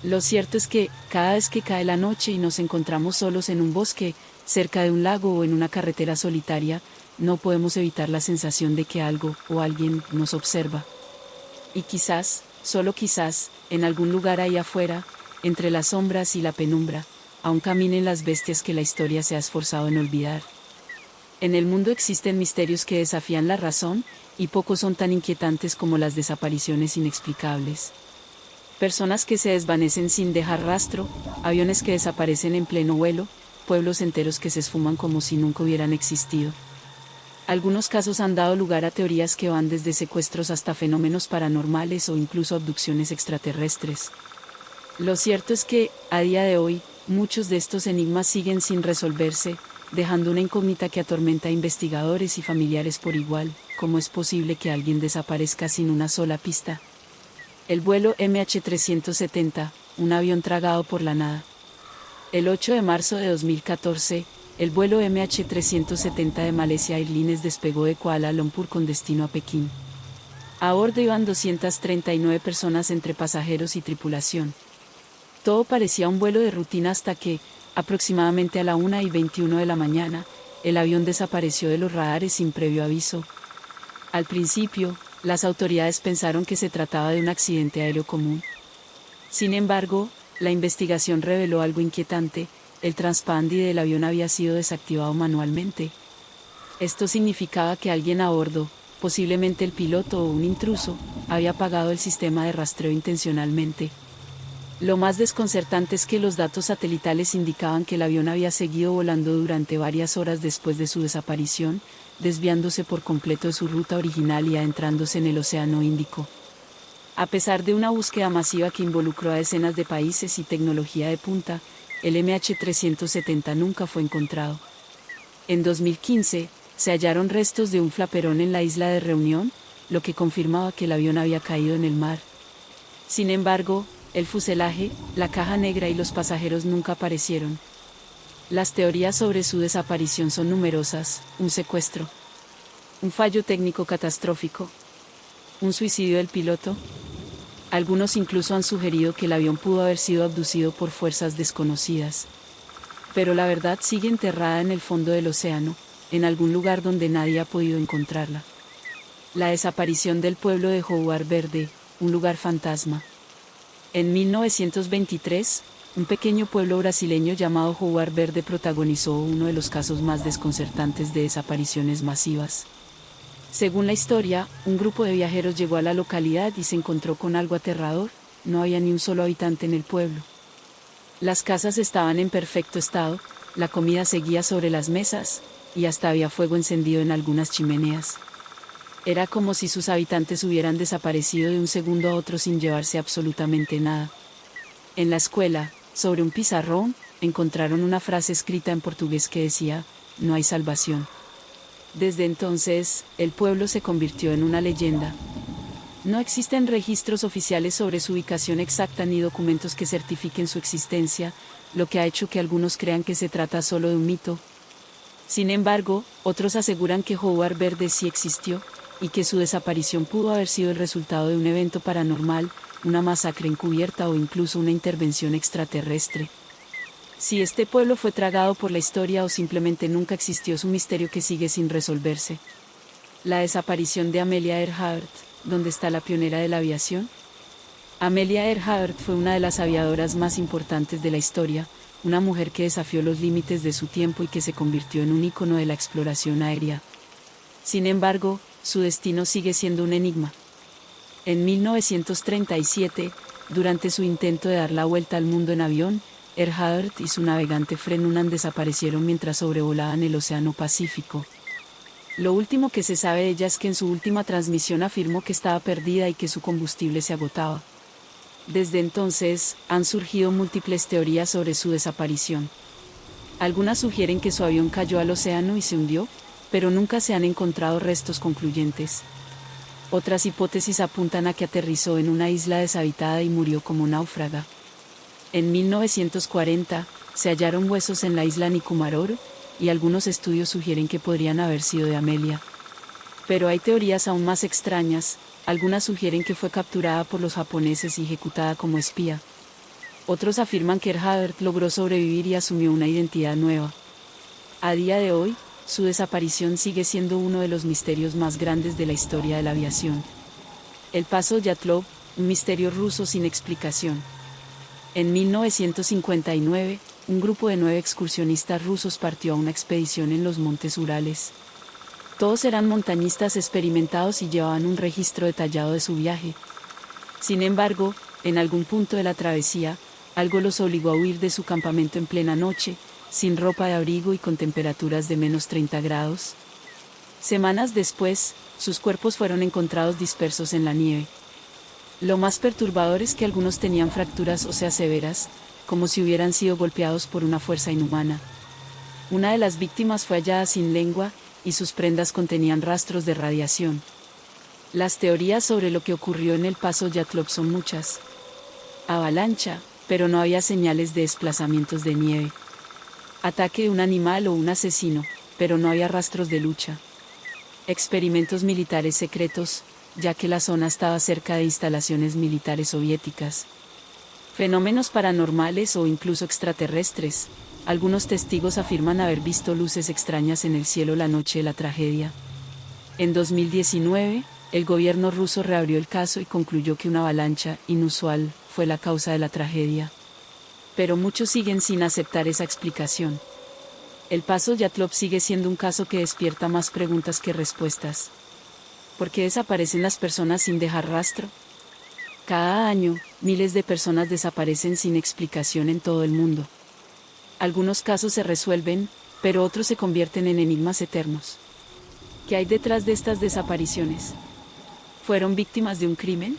Lo cierto es que, cada vez que cae la noche y nos encontramos solos en un bosque, cerca de un lago o en una carretera solitaria, no podemos evitar la sensación de que algo o alguien nos observa. Y quizás, solo quizás, en algún lugar ahí afuera, entre las sombras y la penumbra, aún caminen las bestias que la historia se ha esforzado en olvidar. En el mundo existen misterios que desafían la razón, y pocos son tan inquietantes como las desapariciones inexplicables. Personas que se desvanecen sin dejar rastro, aviones que desaparecen en pleno vuelo, pueblos enteros que se esfuman como si nunca hubieran existido. Algunos casos han dado lugar a teorías que van desde secuestros hasta fenómenos paranormales o incluso abducciones extraterrestres. Lo cierto es que, a día de hoy, muchos de estos enigmas siguen sin resolverse, dejando una incógnita que atormenta a investigadores y familiares por igual. ¿Cómo es posible que alguien desaparezca sin una sola pista? El vuelo MH370, un avión tragado por la nada. El 8 de marzo de 2014, el vuelo MH370 de Malaysia Airlines despegó de Kuala Lumpur con destino a Pekín. A bordo iban 239 personas entre pasajeros y tripulación. Todo parecía un vuelo de rutina hasta que, aproximadamente a la 1:21 de la mañana, el avión desapareció de los radares sin previo aviso. Al principio, las autoridades pensaron que se trataba de un accidente aéreo común. Sin embargo, la investigación reveló algo inquietante: el transpandi del avión había sido desactivado manualmente. Esto significaba que alguien a bordo, posiblemente el piloto o un intruso, había apagado el sistema de rastreo intencionalmente. Lo más desconcertante es que los datos satelitales indicaban que el avión había seguido volando durante varias horas después de su desaparición, desviándose por completo de su ruta original y adentrándose en el Océano Índico. A pesar de una búsqueda masiva que involucró a decenas de países y tecnología de punta, el MH370 nunca fue encontrado. En 2015, se hallaron restos de un flaperón en la isla de Reunión, lo que confirmaba que el avión había caído en el mar. Sin embargo, el fuselaje, la caja negra y los pasajeros nunca aparecieron. Las teorías sobre su desaparición son numerosas: un secuestro, un fallo técnico catastrófico, un suicidio del piloto. Algunos incluso han sugerido que el avión pudo haber sido abducido por fuerzas desconocidas. Pero la verdad sigue enterrada en el fondo del océano, en algún lugar donde nadie ha podido encontrarla. La desaparición del pueblo de Howard Verde, un lugar fantasma. En 1923, un pequeño pueblo brasileño llamado Howard Verde protagonizó uno de los casos más desconcertantes de desapariciones masivas. Según la historia, un grupo de viajeros llegó a la localidad y se encontró con algo aterrador: no había ni un solo habitante en el pueblo. Las casas estaban en perfecto estado, la comida seguía sobre las mesas, y hasta había fuego encendido en algunas chimeneas. Era como si sus habitantes hubieran desaparecido de un segundo a otro sin llevarse absolutamente nada. En la escuela, sobre un pizarrón, encontraron una frase escrita en portugués que decía: no hay salvación. Desde entonces, el pueblo se convirtió en una leyenda. No existen registros oficiales sobre su ubicación exacta ni documentos que certifiquen su existencia, lo que ha hecho que algunos crean que se trata solo de un mito. Sin embargo, otros aseguran que Howard Verde sí existió, y que su desaparición pudo haber sido el resultado de un evento paranormal, una masacre encubierta o incluso una intervención extraterrestre. Si este pueblo fue tragado por la historia o simplemente nunca existió, es un misterio que sigue sin resolverse. La desaparición de Amelia Earhart. ¿Dónde está la pionera de la aviación? Amelia Earhart fue una de las aviadoras más importantes de la historia, una mujer que desafió los límites de su tiempo y que se convirtió en un ícono de la exploración aérea. Sin embargo, su destino sigue siendo un enigma. En 1937, durante su intento de dar la vuelta al mundo en avión, Earhart y su navegante Fred Noonan desaparecieron mientras sobrevolaban el Océano Pacífico. Lo último que se sabe de ella es que en su última transmisión afirmó que estaba perdida y que su combustible se agotaba. Desde entonces, han surgido múltiples teorías sobre su desaparición. Algunas sugieren que su avión cayó al océano y se hundió, pero nunca se han encontrado restos concluyentes. Otras hipótesis apuntan a que aterrizó en una isla deshabitada y murió como náufraga. En 1940, se hallaron huesos en la isla Nikumaroro, y algunos estudios sugieren que podrían haber sido de Amelia. Pero hay teorías aún más extrañas. Algunas sugieren que fue capturada por los japoneses y ejecutada como espía. Otros afirman que Earhart logró sobrevivir y asumió una identidad nueva. A día de hoy, su desaparición sigue siendo uno de los misterios más grandes de la historia de la aviación. El paso Yatlov, un misterio ruso sin explicación. En 1959, un grupo de 9 excursionistas rusos partió a una expedición en los montes Urales. Todos eran montañistas experimentados y llevaban un registro detallado de su viaje. Sin embargo, en algún punto de la travesía, algo los obligó a huir de su campamento en plena noche, sin ropa de abrigo y con temperaturas de menos 30 grados. Semanas después, sus cuerpos fueron encontrados dispersos en la nieve. Lo más perturbador es que algunos tenían fracturas óseas severas, como si hubieran sido golpeados por una fuerza inhumana. Una de las víctimas fue hallada sin lengua, y sus prendas contenían rastros de radiación. Las teorías sobre lo que ocurrió en el paso Yatlov son muchas. Avalancha, pero no había señales de desplazamientos de nieve. Ataque de un animal o un asesino, pero no había rastros de lucha. Experimentos militares secretos, ya que la zona estaba cerca de instalaciones militares soviéticas. Fenómenos paranormales o incluso extraterrestres. Algunos testigos afirman haber visto luces extrañas en el cielo la noche de la tragedia. En 2019, el gobierno ruso reabrió el caso y concluyó que una avalancha inusual fue la causa de la tragedia. Pero muchos siguen sin aceptar esa explicación. El paso Yatlov sigue siendo un caso que despierta más preguntas que respuestas. ¿Por qué desaparecen las personas sin dejar rastro? Cada año, miles de personas desaparecen sin explicación en todo el mundo. Algunos casos se resuelven, pero otros se convierten en enigmas eternos. ¿Qué hay detrás de estas desapariciones? ¿Fueron víctimas de un crimen?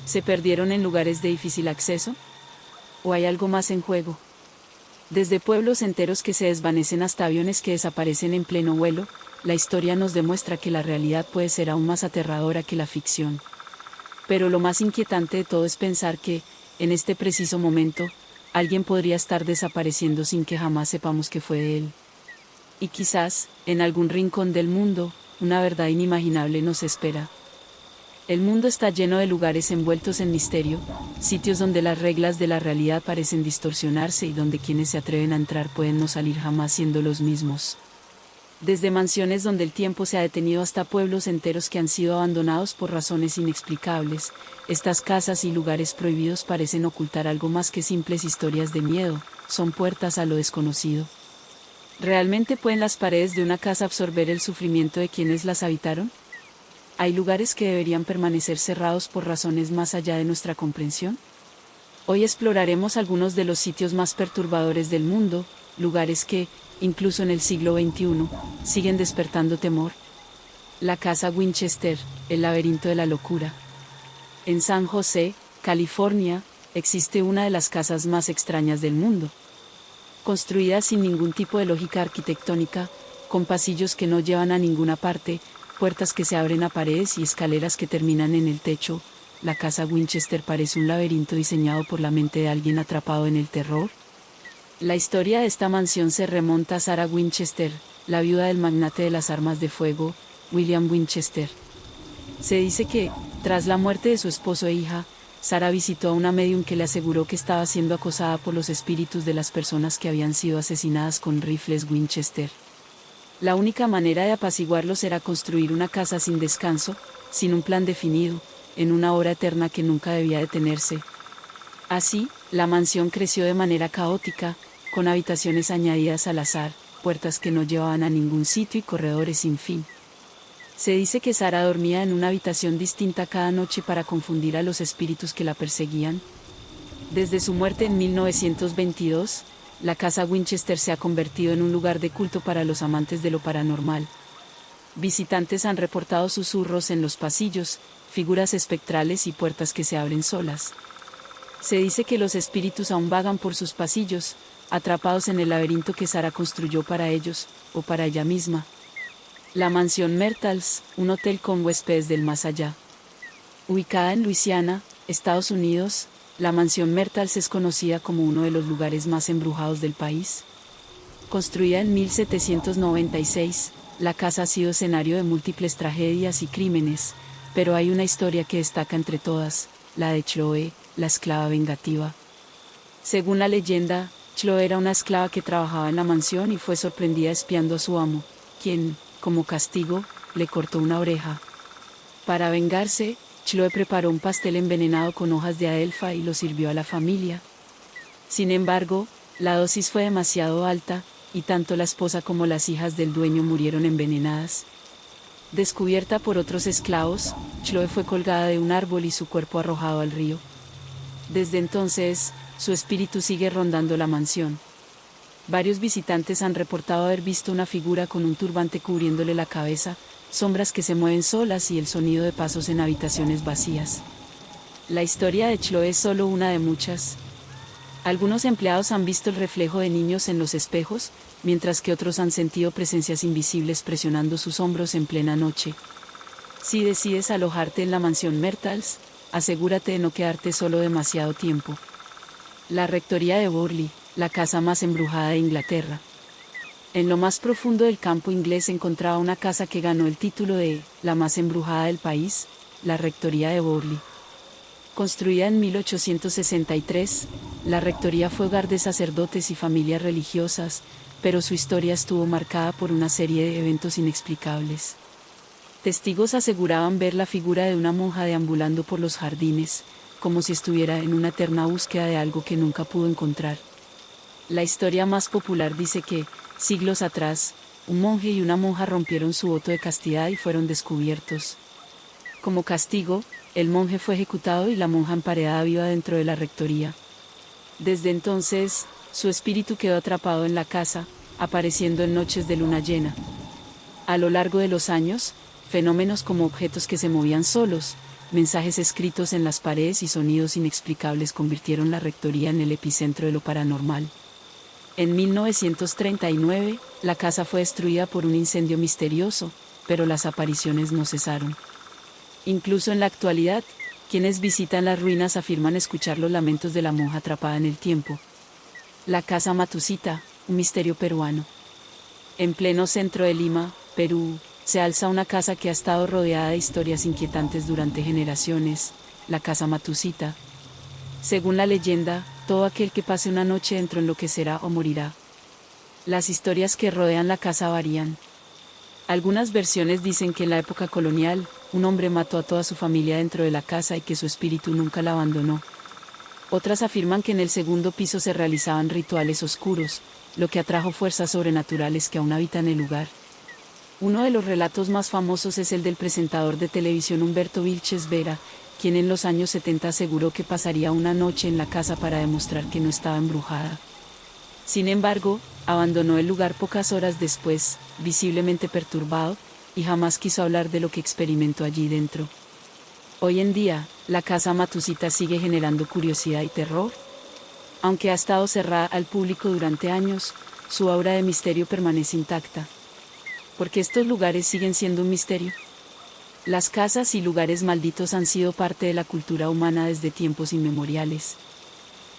¿Se perdieron en lugares de difícil acceso? ¿O hay algo más en juego? Desde pueblos enteros que se desvanecen hasta aviones que desaparecen en pleno vuelo, la historia nos demuestra que la realidad puede ser aún más aterradora que la ficción. Pero lo más inquietante de todo es pensar que, en este preciso momento, alguien podría estar desapareciendo sin que jamás sepamos que fue de él. Y quizás, en algún rincón del mundo, una verdad inimaginable nos espera. El mundo está lleno de lugares envueltos en misterio, sitios donde las reglas de la realidad parecen distorsionarse y donde quienes se atreven a entrar pueden no salir jamás siendo los mismos. Desde mansiones donde el tiempo se ha detenido hasta pueblos enteros que han sido abandonados por razones inexplicables, estas casas y lugares prohibidos parecen ocultar algo más que simples historias de miedo, son puertas a lo desconocido. ¿Realmente pueden las paredes de una casa absorber el sufrimiento de quienes las habitaron? ¿Hay lugares que deberían permanecer cerrados por razones más allá de nuestra comprensión? Hoy exploraremos algunos de los sitios más perturbadores del mundo, lugares que, incluso en el siglo XXI, siguen despertando temor. La casa Winchester, el laberinto de la locura. En San José, California, existe una de las casas más extrañas del mundo. Construida sin ningún tipo de lógica arquitectónica, con pasillos que no llevan a ninguna parte, puertas que se abren a paredes y escaleras que terminan en el techo, la casa Winchester parece un laberinto diseñado por la mente de alguien atrapado en el terror. La historia de esta mansión se remonta a Sarah Winchester, la viuda del magnate de las armas de fuego, William Winchester. Se dice que, tras la muerte de su esposo e hija, Sarah visitó a una medium que le aseguró que estaba siendo acosada por los espíritus de las personas que habían sido asesinadas con rifles Winchester. La única manera de apaciguarlos era construir una casa sin descanso, sin un plan definido, en una hora eterna que nunca debía detenerse. Así, la mansión creció de manera caótica, con habitaciones añadidas al azar, puertas que no llevaban a ningún sitio y corredores sin fin. Se dice que Sarah dormía en una habitación distinta cada noche para confundir a los espíritus que la perseguían. Desde su muerte en 1922, la casa Winchester se ha convertido en un lugar de culto para los amantes de lo paranormal. Visitantes han reportado susurros en los pasillos, figuras espectrales y puertas que se abren solas. Se dice que los espíritus aún vagan por sus pasillos, atrapados en el laberinto que Sarah construyó para ellos, o para ella misma. La mansión Mertals, un hotel con huéspedes del más allá. Ubicada en Luisiana, Estados Unidos, la mansión Mertals es conocida como uno de los lugares más embrujados del país. Construida en 1796, la casa ha sido escenario de múltiples tragedias y crímenes, pero hay una historia que destaca entre todas, la de Chloe, la esclava vengativa. Según la leyenda, Chloe era una esclava que trabajaba en la mansión y fue sorprendida espiando a su amo, quien, como castigo, le cortó una oreja. Para vengarse, Chloe preparó un pastel envenenado con hojas de adelfa y lo sirvió a la familia. Sin embargo, la dosis fue demasiado alta, y tanto la esposa como las hijas del dueño murieron envenenadas. Descubierta por otros esclavos, Chloe fue colgada de un árbol y su cuerpo arrojado al río. Desde entonces, su espíritu sigue rondando la mansión. Varios visitantes han reportado haber visto una figura con un turbante cubriéndole la cabeza, sombras que se mueven solas y el sonido de pasos en habitaciones vacías. La historia de Chloe es solo una de muchas. Algunos empleados han visto el reflejo de niños en los espejos, mientras que otros han sentido presencias invisibles presionando sus hombros en plena noche. Si decides alojarte en la mansión Mertals, asegúrate de no quedarte solo demasiado tiempo. La Rectoría de Burley, la casa más embrujada de Inglaterra. En lo más profundo del campo inglés se encontraba una casa que ganó el título de la más embrujada del país, la Rectoría de Burley. Construida en 1863, la rectoría fue hogar de sacerdotes y familias religiosas, pero su historia estuvo marcada por una serie de eventos inexplicables. Testigos aseguraban ver la figura de una monja deambulando por los jardines, como si estuviera en una eterna búsqueda de algo que nunca pudo encontrar. La historia más popular dice que, siglos atrás, un monje y una monja rompieron su voto de castidad y fueron descubiertos. Como castigo, el monje fue ejecutado y la monja emparedada viva dentro de la rectoría. Desde entonces, su espíritu quedó atrapado en la casa, apareciendo en noches de luna llena. A lo largo de los años, fenómenos como objetos que se movían solos, mensajes escritos en las paredes y sonidos inexplicables convirtieron la rectoría en el epicentro de lo paranormal. En 1939, la casa fue destruida por un incendio misterioso, pero las apariciones no cesaron. Incluso en la actualidad, quienes visitan las ruinas afirman escuchar los lamentos de la monja atrapada en el tiempo. La casa Matusita, un misterio peruano. En pleno centro de Lima, Perú, se alza una casa que ha estado rodeada de historias inquietantes durante generaciones, la casa Matusita. Según la leyenda, todo aquel que pase una noche dentro enloquecerá o morirá. Las historias que rodean la casa varían. Algunas versiones dicen que en la época colonial, un hombre mató a toda su familia dentro de la casa y que su espíritu nunca la abandonó. Otras afirman que en el segundo piso se realizaban rituales oscuros, lo que atrajo fuerzas sobrenaturales que aún habitan el lugar. Uno de los relatos más famosos es el del presentador de televisión Humberto Vilches Vera, quien en los años 70 aseguró que pasaría una noche en la casa para demostrar que no estaba embrujada. Sin embargo, abandonó el lugar pocas horas después, visiblemente perturbado, y jamás quiso hablar de lo que experimentó allí dentro. Hoy en día, la casa Matusita sigue generando curiosidad y terror. Aunque ha estado cerrada al público durante años, su aura de misterio permanece intacta. Porque estos lugares siguen siendo un misterio. Las casas y lugares malditos han sido parte de la cultura humana desde tiempos inmemoriales.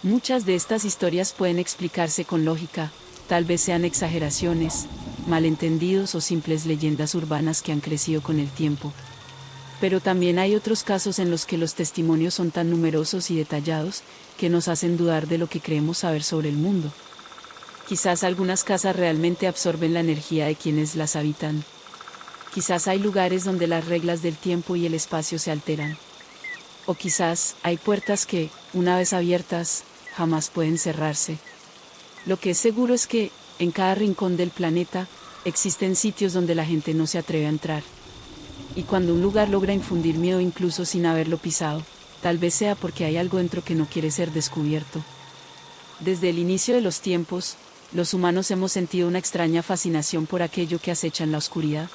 Muchas de estas historias pueden explicarse con lógica, tal vez sean exageraciones, malentendidos o simples leyendas urbanas que han crecido con el tiempo. Pero también hay otros casos en los que los testimonios son tan numerosos y detallados, que nos hacen dudar de lo que creemos saber sobre el mundo. Quizás algunas casas realmente absorben la energía de quienes las habitan. Quizás hay lugares donde las reglas del tiempo y el espacio se alteran. O quizás hay puertas que, una vez abiertas, jamás pueden cerrarse. Lo que es seguro es que, en cada rincón del planeta, existen sitios donde la gente no se atreve a entrar. Y cuando un lugar logra infundir miedo incluso sin haberlo pisado, tal vez sea porque hay algo dentro que no quiere ser descubierto. Desde el inicio de los tiempos, los humanos hemos sentido una extraña fascinación por aquello que acecha en la oscuridad.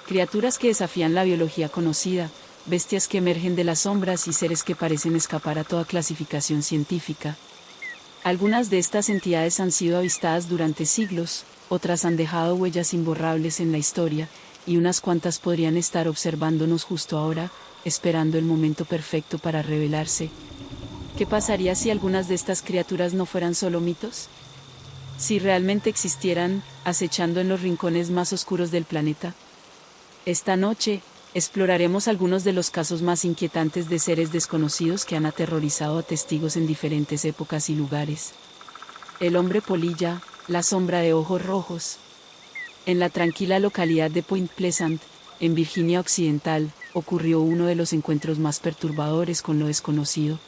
Criaturas que desafían la biología conocida, bestias que emergen de las sombras y seres que parecen escapar a toda clasificación científica. Algunas de estas entidades han sido avistadas durante siglos, otras han dejado huellas imborrables en la historia, y unas cuantas podrían estar observándonos justo ahora, esperando el momento perfecto para revelarse. ¿Qué pasaría si algunas de estas criaturas no fueran solo mitos? Si realmente existieran, acechando en los rincones más oscuros del planeta. Esta noche, exploraremos algunos de los casos más inquietantes de seres desconocidos que han aterrorizado a testigos en diferentes épocas y lugares. El hombre polilla, la sombra de ojos rojos. En la tranquila localidad de Point Pleasant, en Virginia Occidental, ocurrió uno de los encuentros más perturbadores con lo desconocido.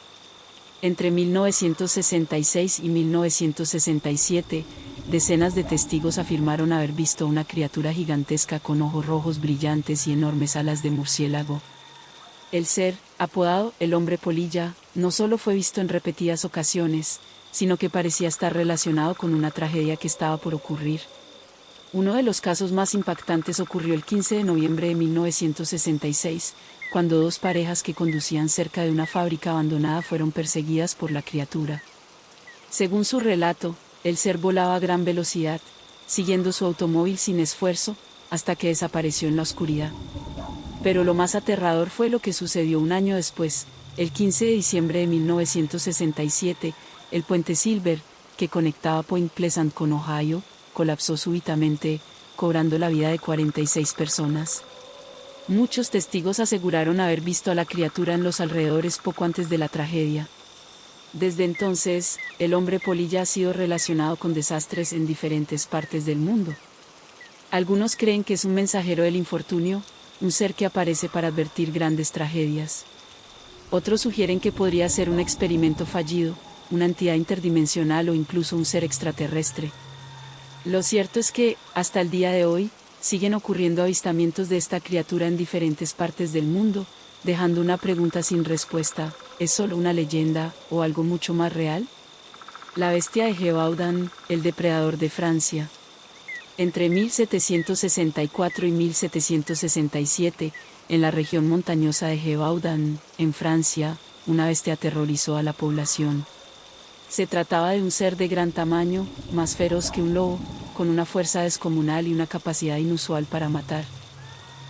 Entre 1966 y 1967, decenas de testigos afirmaron haber visto una criatura gigantesca con ojos rojos brillantes y enormes alas de murciélago. El ser, apodado el hombre polilla, no solo fue visto en repetidas ocasiones, sino que parecía estar relacionado con una tragedia que estaba por ocurrir. Uno de los casos más impactantes ocurrió el 15 de noviembre de 1966, cuando dos parejas que conducían cerca de una fábrica abandonada fueron perseguidas por la criatura. Según su relato, el ser volaba a gran velocidad, siguiendo su automóvil sin esfuerzo, hasta que desapareció en la oscuridad. Pero lo más aterrador fue lo que sucedió un año después, el 15 de diciembre de 1967, el puente Silver, que conectaba Point Pleasant con Ohio, colapsó súbitamente, cobrando la vida de 46 personas. Muchos testigos aseguraron haber visto a la criatura en los alrededores poco antes de la tragedia. Desde entonces, el hombre polilla ha sido relacionado con desastres en diferentes partes del mundo. Algunos creen que es un mensajero del infortunio, un ser que aparece para advertir grandes tragedias. Otros sugieren que podría ser un experimento fallido, una entidad interdimensional o incluso un ser extraterrestre. Lo cierto es que, hasta el día de hoy, siguen ocurriendo avistamientos de esta criatura en diferentes partes del mundo, dejando una pregunta sin respuesta: ¿es solo una leyenda, o algo mucho más real? La bestia de Gévaudan, el depredador de Francia. Entre 1764 y 1767, en la región montañosa de Gévaudan, en Francia, una bestia aterrorizó a la población. Se trataba de un ser de gran tamaño, más feroz que un lobo, con una fuerza descomunal y una capacidad inusual para matar.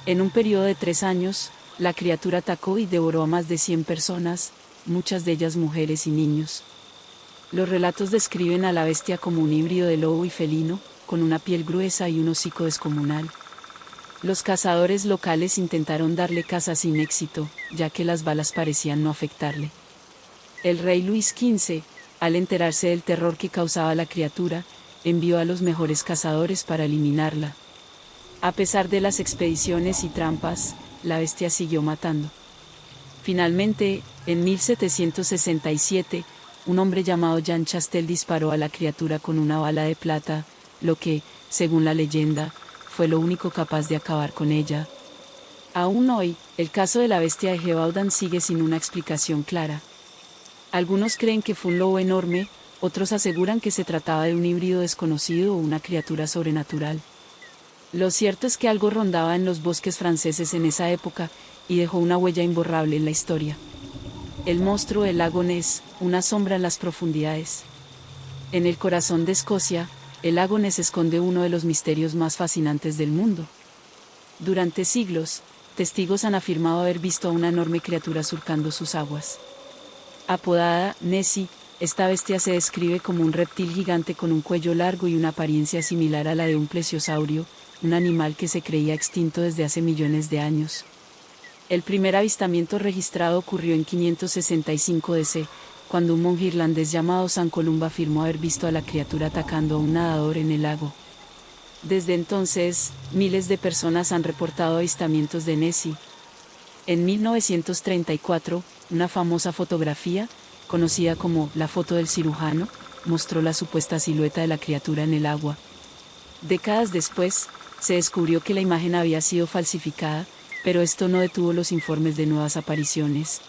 En un periodo de 3 años, la criatura atacó y devoró a más de 100 personas, muchas de ellas mujeres y niños. Los relatos describen a la bestia como un híbrido de lobo y felino, con una piel gruesa y un hocico descomunal. Los cazadores locales intentaron darle caza sin éxito, ya que las balas parecían no afectarle. El rey Luis XV, al enterarse del terror que causaba la criatura, envió a los mejores cazadores para eliminarla. A pesar de las expediciones y trampas, la bestia siguió matando. Finalmente, en 1767, un hombre llamado Jean Chastel disparó a la criatura con una bala de plata, lo que, según la leyenda, fue lo único capaz de acabar con ella. Aún hoy, el caso de la bestia de Gevaudan sigue sin una explicación clara. Algunos creen que fue un lobo enorme, otros aseguran que se trataba de un híbrido desconocido o una criatura sobrenatural. Lo cierto es que algo rondaba en los bosques franceses en esa época, y dejó una huella imborrable en la historia. El monstruo del lago Ness, una sombra en las profundidades. En el corazón de Escocia, el lago Ness esconde uno de los misterios más fascinantes del mundo. Durante siglos, testigos han afirmado haber visto a una enorme criatura surcando sus aguas. Apodada Nessie, esta bestia se describe como un reptil gigante con un cuello largo y una apariencia similar a la de un plesiosaurio, un animal que se creía extinto desde hace millones de años. El primer avistamiento registrado ocurrió en 565 DC, cuando un monje irlandés llamado San Columba afirmó haber visto a la criatura atacando a un nadador en el lago. Desde entonces, miles de personas han reportado avistamientos de Nessie. En 1934, una famosa fotografía, conocida como la foto del cirujano, mostró la supuesta silueta de la criatura en el agua. Décadas después, se descubrió que la imagen había sido falsificada, pero esto no detuvo los informes de nuevas apariciones.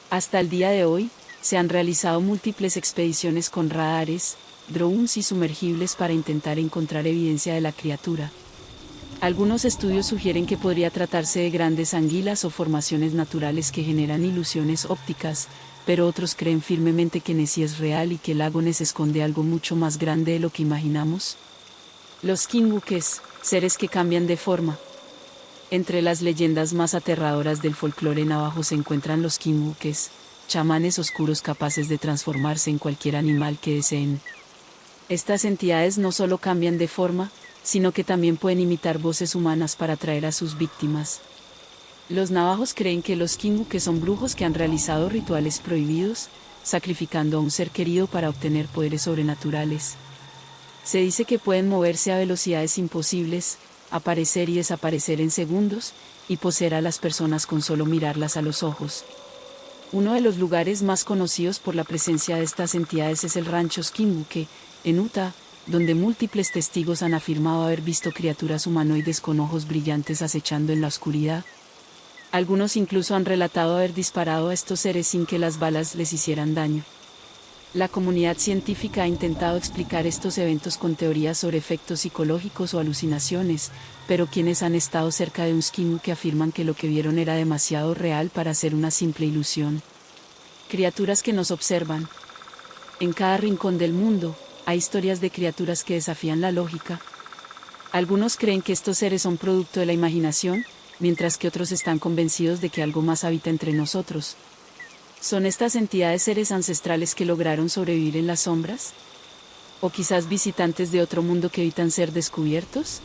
Hasta el día de hoy, se han realizado múltiples expediciones con radares, drones y sumergibles para intentar encontrar evidencia de la criatura. Algunos estudios sugieren que podría tratarse de grandes anguilas o formaciones naturales que generan ilusiones ópticas, pero otros creen firmemente que Nessie es real y que el lago Ness esconde algo mucho más grande de lo que imaginamos. Los skinwalkers, seres que cambian de forma. Entre las leyendas más aterradoras del folclore navajo se encuentran los skinwalkers, chamanes oscuros capaces de transformarse en cualquier animal que deseen. Estas entidades no solo cambian de forma, sino que también pueden imitar voces humanas para atraer a sus víctimas. Los navajos creen que los skinwalkers son brujos que han realizado rituales prohibidos, sacrificando a un ser querido para obtener poderes sobrenaturales. Se dice que pueden moverse a velocidades imposibles, aparecer y desaparecer en segundos, y poseer a las personas con solo mirarlas a los ojos. Uno de los lugares más conocidos por la presencia de estas entidades es el rancho Skinwalker, en Utah, donde múltiples testigos han afirmado haber visto criaturas humanoides con ojos brillantes acechando en la oscuridad. Algunos incluso han relatado haber disparado a estos seres sin que las balas les hicieran daño. La comunidad científica ha intentado explicar estos eventos con teorías sobre efectos psicológicos o alucinaciones, pero quienes han estado cerca de un skinwalker afirman que lo que vieron era demasiado real para ser una simple ilusión. Criaturas que nos observan. En cada rincón del mundo, hay historias de criaturas que desafían la lógica. Algunos creen que estos seres son producto de la imaginación, mientras que otros están convencidos de que algo más habita entre nosotros. ¿Son estas entidades seres ancestrales que lograron sobrevivir en las sombras? ¿O quizás visitantes de otro mundo que evitan ser descubiertos?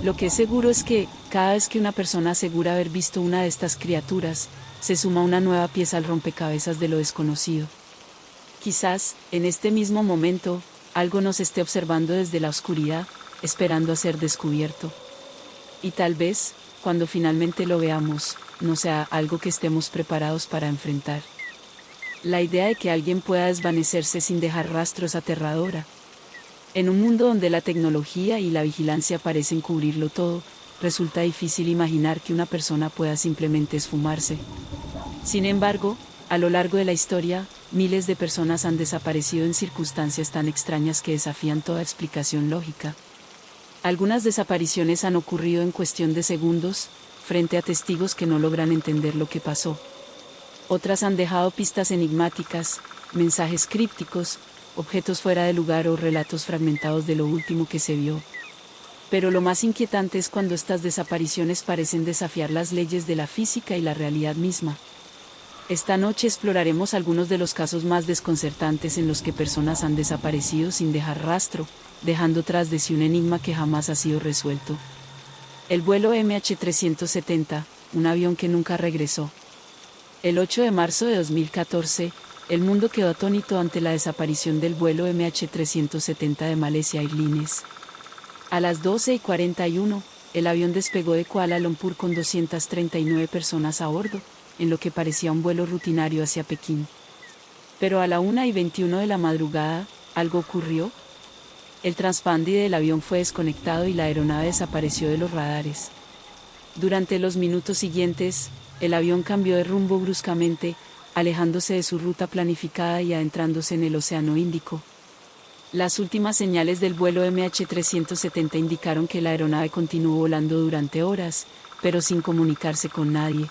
Lo que es seguro es que, cada vez que una persona asegura haber visto una de estas criaturas, se suma una nueva pieza al rompecabezas de lo desconocido. Quizás, en este mismo momento, algo nos esté observando desde la oscuridad, esperando a ser descubierto. Y tal vez, cuando finalmente lo veamos, no sea algo que estemos preparados para enfrentar. La idea de que alguien pueda desvanecerse sin dejar rastro es aterradora. En un mundo donde la tecnología y la vigilancia parecen cubrirlo todo, resulta difícil imaginar que una persona pueda simplemente esfumarse. Sin embargo, a lo largo de la historia, miles de personas han desaparecido en circunstancias tan extrañas que desafían toda explicación lógica. Algunas desapariciones han ocurrido en cuestión de segundos, frente a testigos que no logran entender lo que pasó. Otras han dejado pistas enigmáticas, mensajes crípticos, objetos fuera de lugar o relatos fragmentados de lo último que se vio. Pero lo más inquietante es cuando estas desapariciones parecen desafiar las leyes de la física y la realidad misma. Esta noche exploraremos algunos de los casos más desconcertantes en los que personas han desaparecido sin dejar rastro, dejando tras de sí un enigma que jamás ha sido resuelto. El vuelo MH370, un avión que nunca regresó. El 8 de marzo de 2014, el mundo quedó atónito ante la desaparición del vuelo MH370 de Malaysia Airlines. A las 12:41, el avión despegó de Kuala Lumpur con 239 personas a bordo, en lo que parecía un vuelo rutinario hacia Pekín. Pero a la 1:21 de la madrugada, algo ocurrió. El transponder del avión fue desconectado y la aeronave desapareció de los radares. Durante los minutos siguientes, el avión cambió de rumbo bruscamente, alejándose de su ruta planificada y adentrándose en el Océano Índico. Las últimas señales del vuelo MH370 indicaron que la aeronave continuó volando durante horas, pero sin comunicarse con nadie.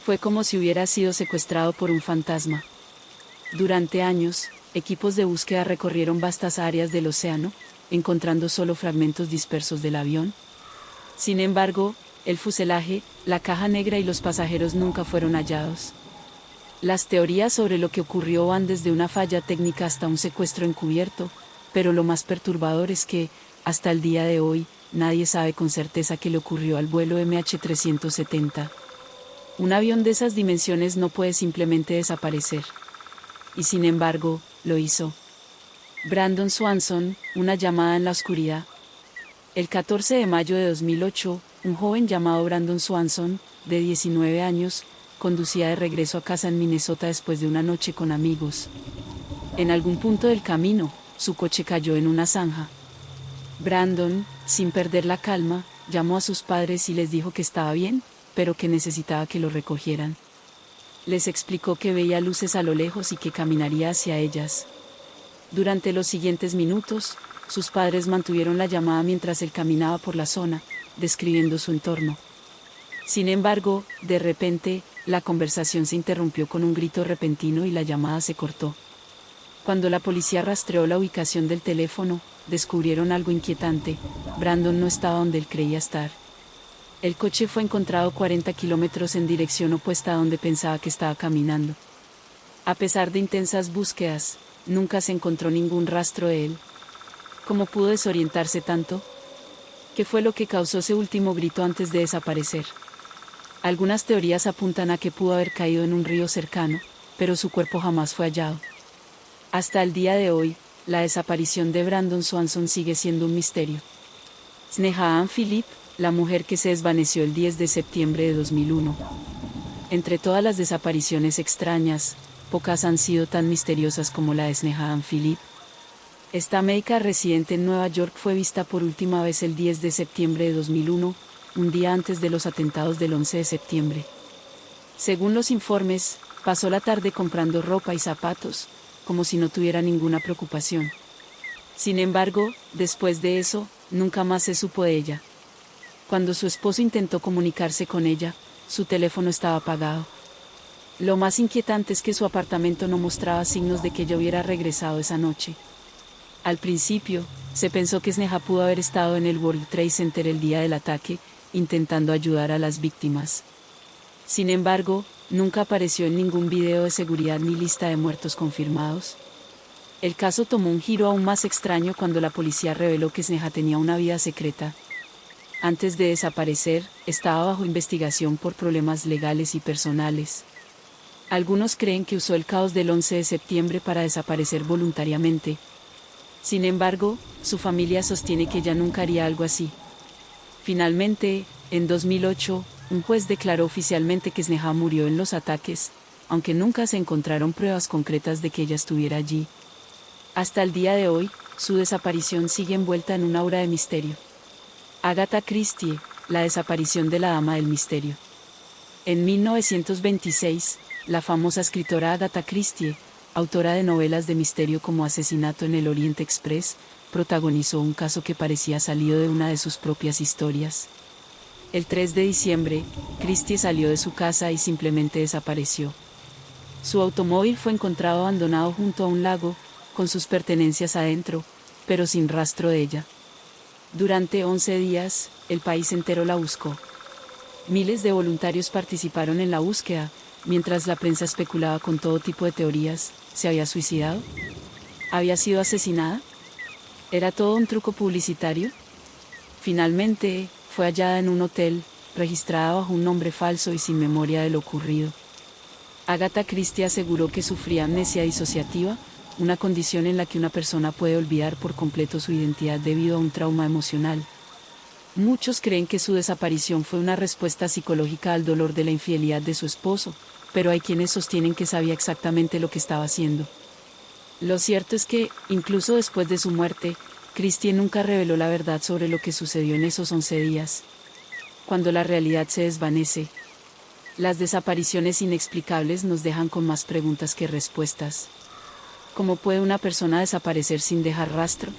Fue como si hubiera sido secuestrado por un fantasma. Durante años, equipos de búsqueda recorrieron vastas áreas del océano, encontrando solo fragmentos dispersos del avión. Sin embargo, el fuselaje, la caja negra y los pasajeros nunca fueron hallados. Las teorías sobre lo que ocurrió van desde una falla técnica hasta un secuestro encubierto, pero lo más perturbador es que, hasta el día de hoy, nadie sabe con certeza qué le ocurrió al vuelo MH370. Un avión de esas dimensiones no puede simplemente desaparecer. Y sin embargo, lo hizo. Brandon Swanson, una llamada en la oscuridad. El 14 de mayo de 2008, un joven llamado Brandon Swanson, de 19 años, conducía de regreso a casa en Minnesota después de una noche con amigos. En algún punto del camino, su coche cayó en una zanja. Brandon, sin perder la calma, llamó a sus padres y les dijo que estaba bien, pero que necesitaba que lo recogieran. Les explicó que veía luces a lo lejos y que caminaría hacia ellas. Durante los siguientes minutos, sus padres mantuvieron la llamada mientras él caminaba por la zona, describiendo su entorno. Sin embargo, de repente, la conversación se interrumpió con un grito repentino y la llamada se cortó. Cuando la policía rastreó la ubicación del teléfono, descubrieron algo inquietante: Brandon no estaba donde él creía estar. El coche fue encontrado 40 kilómetros en dirección opuesta a donde pensaba que estaba caminando. A pesar de intensas búsquedas, nunca se encontró ningún rastro de él. ¿Cómo pudo desorientarse tanto? ¿Qué fue lo que causó ese último grito antes de desaparecer? Algunas teorías apuntan a que pudo haber caído en un río cercano, pero su cuerpo jamás fue hallado. Hasta el día de hoy, la desaparición de Brandon Swanson sigue siendo un misterio. Sneha Philip, la mujer que se desvaneció el 10 de septiembre de 2001. Entre todas las desapariciones extrañas, pocas han sido tan misteriosas como la de Sneha Philip. Esta médica residente en Nueva York fue vista por última vez el 10 de septiembre de 2001, un día antes de los atentados del 11 de septiembre. Según los informes, pasó la tarde comprando ropa y zapatos, como si no tuviera ninguna preocupación. Sin embargo, después de eso, nunca más se supo de ella. Cuando su esposo intentó comunicarse con ella, su teléfono estaba apagado. Lo más inquietante es que su apartamento no mostraba signos de que ella hubiera regresado esa noche. Al principio, se pensó que Sneha pudo haber estado en el World Trade Center el día del ataque, intentando ayudar a las víctimas. Sin embargo, nunca apareció en ningún video de seguridad ni lista de muertos confirmados. El caso tomó un giro aún más extraño cuando la policía reveló que Sneha tenía una vida secreta. Antes de desaparecer, estaba bajo investigación por problemas legales y personales. Algunos creen que usó el caos del 11 de septiembre para desaparecer voluntariamente. Sin embargo, su familia sostiene que ella nunca haría algo así. Finalmente, en 2008, un juez declaró oficialmente que Sneha murió en los ataques, aunque nunca se encontraron pruebas concretas de que ella estuviera allí. Hasta el día de hoy, su desaparición sigue envuelta en una aura de misterio. Agatha Christie, la desaparición de la Dama del Misterio. En 1926, la famosa escritora Agatha Christie, autora de novelas de misterio como Asesinato en el Oriente Express, protagonizó un caso que parecía salido de una de sus propias historias. El 3 de diciembre, Christie salió de su casa y simplemente desapareció. Su automóvil fue encontrado abandonado junto a un lago, con sus pertenencias adentro, pero sin rastro de ella. Durante 11 días, el país entero la buscó. Miles de voluntarios participaron en la búsqueda, mientras la prensa especulaba con todo tipo de teorías. ¿Se había suicidado? ¿Había sido asesinada? ¿Era todo un truco publicitario? Finalmente, fue hallada en un hotel, registrada bajo un nombre falso y sin memoria de lo ocurrido. Agatha Christie aseguró que sufría amnesia disociativa, una condición en la que una persona puede olvidar por completo su identidad debido a un trauma emocional. Muchos creen que su desaparición fue una respuesta psicológica al dolor de la infidelidad de su esposo, pero hay quienes sostienen que sabía exactamente lo que estaba haciendo. Lo cierto es que, incluso después de su muerte, Christie nunca reveló la verdad sobre lo que sucedió en esos 11 días. Cuando la realidad se desvanece, las desapariciones inexplicables nos dejan con más preguntas que respuestas. ¿Cómo puede una persona desaparecer sin dejar rastro?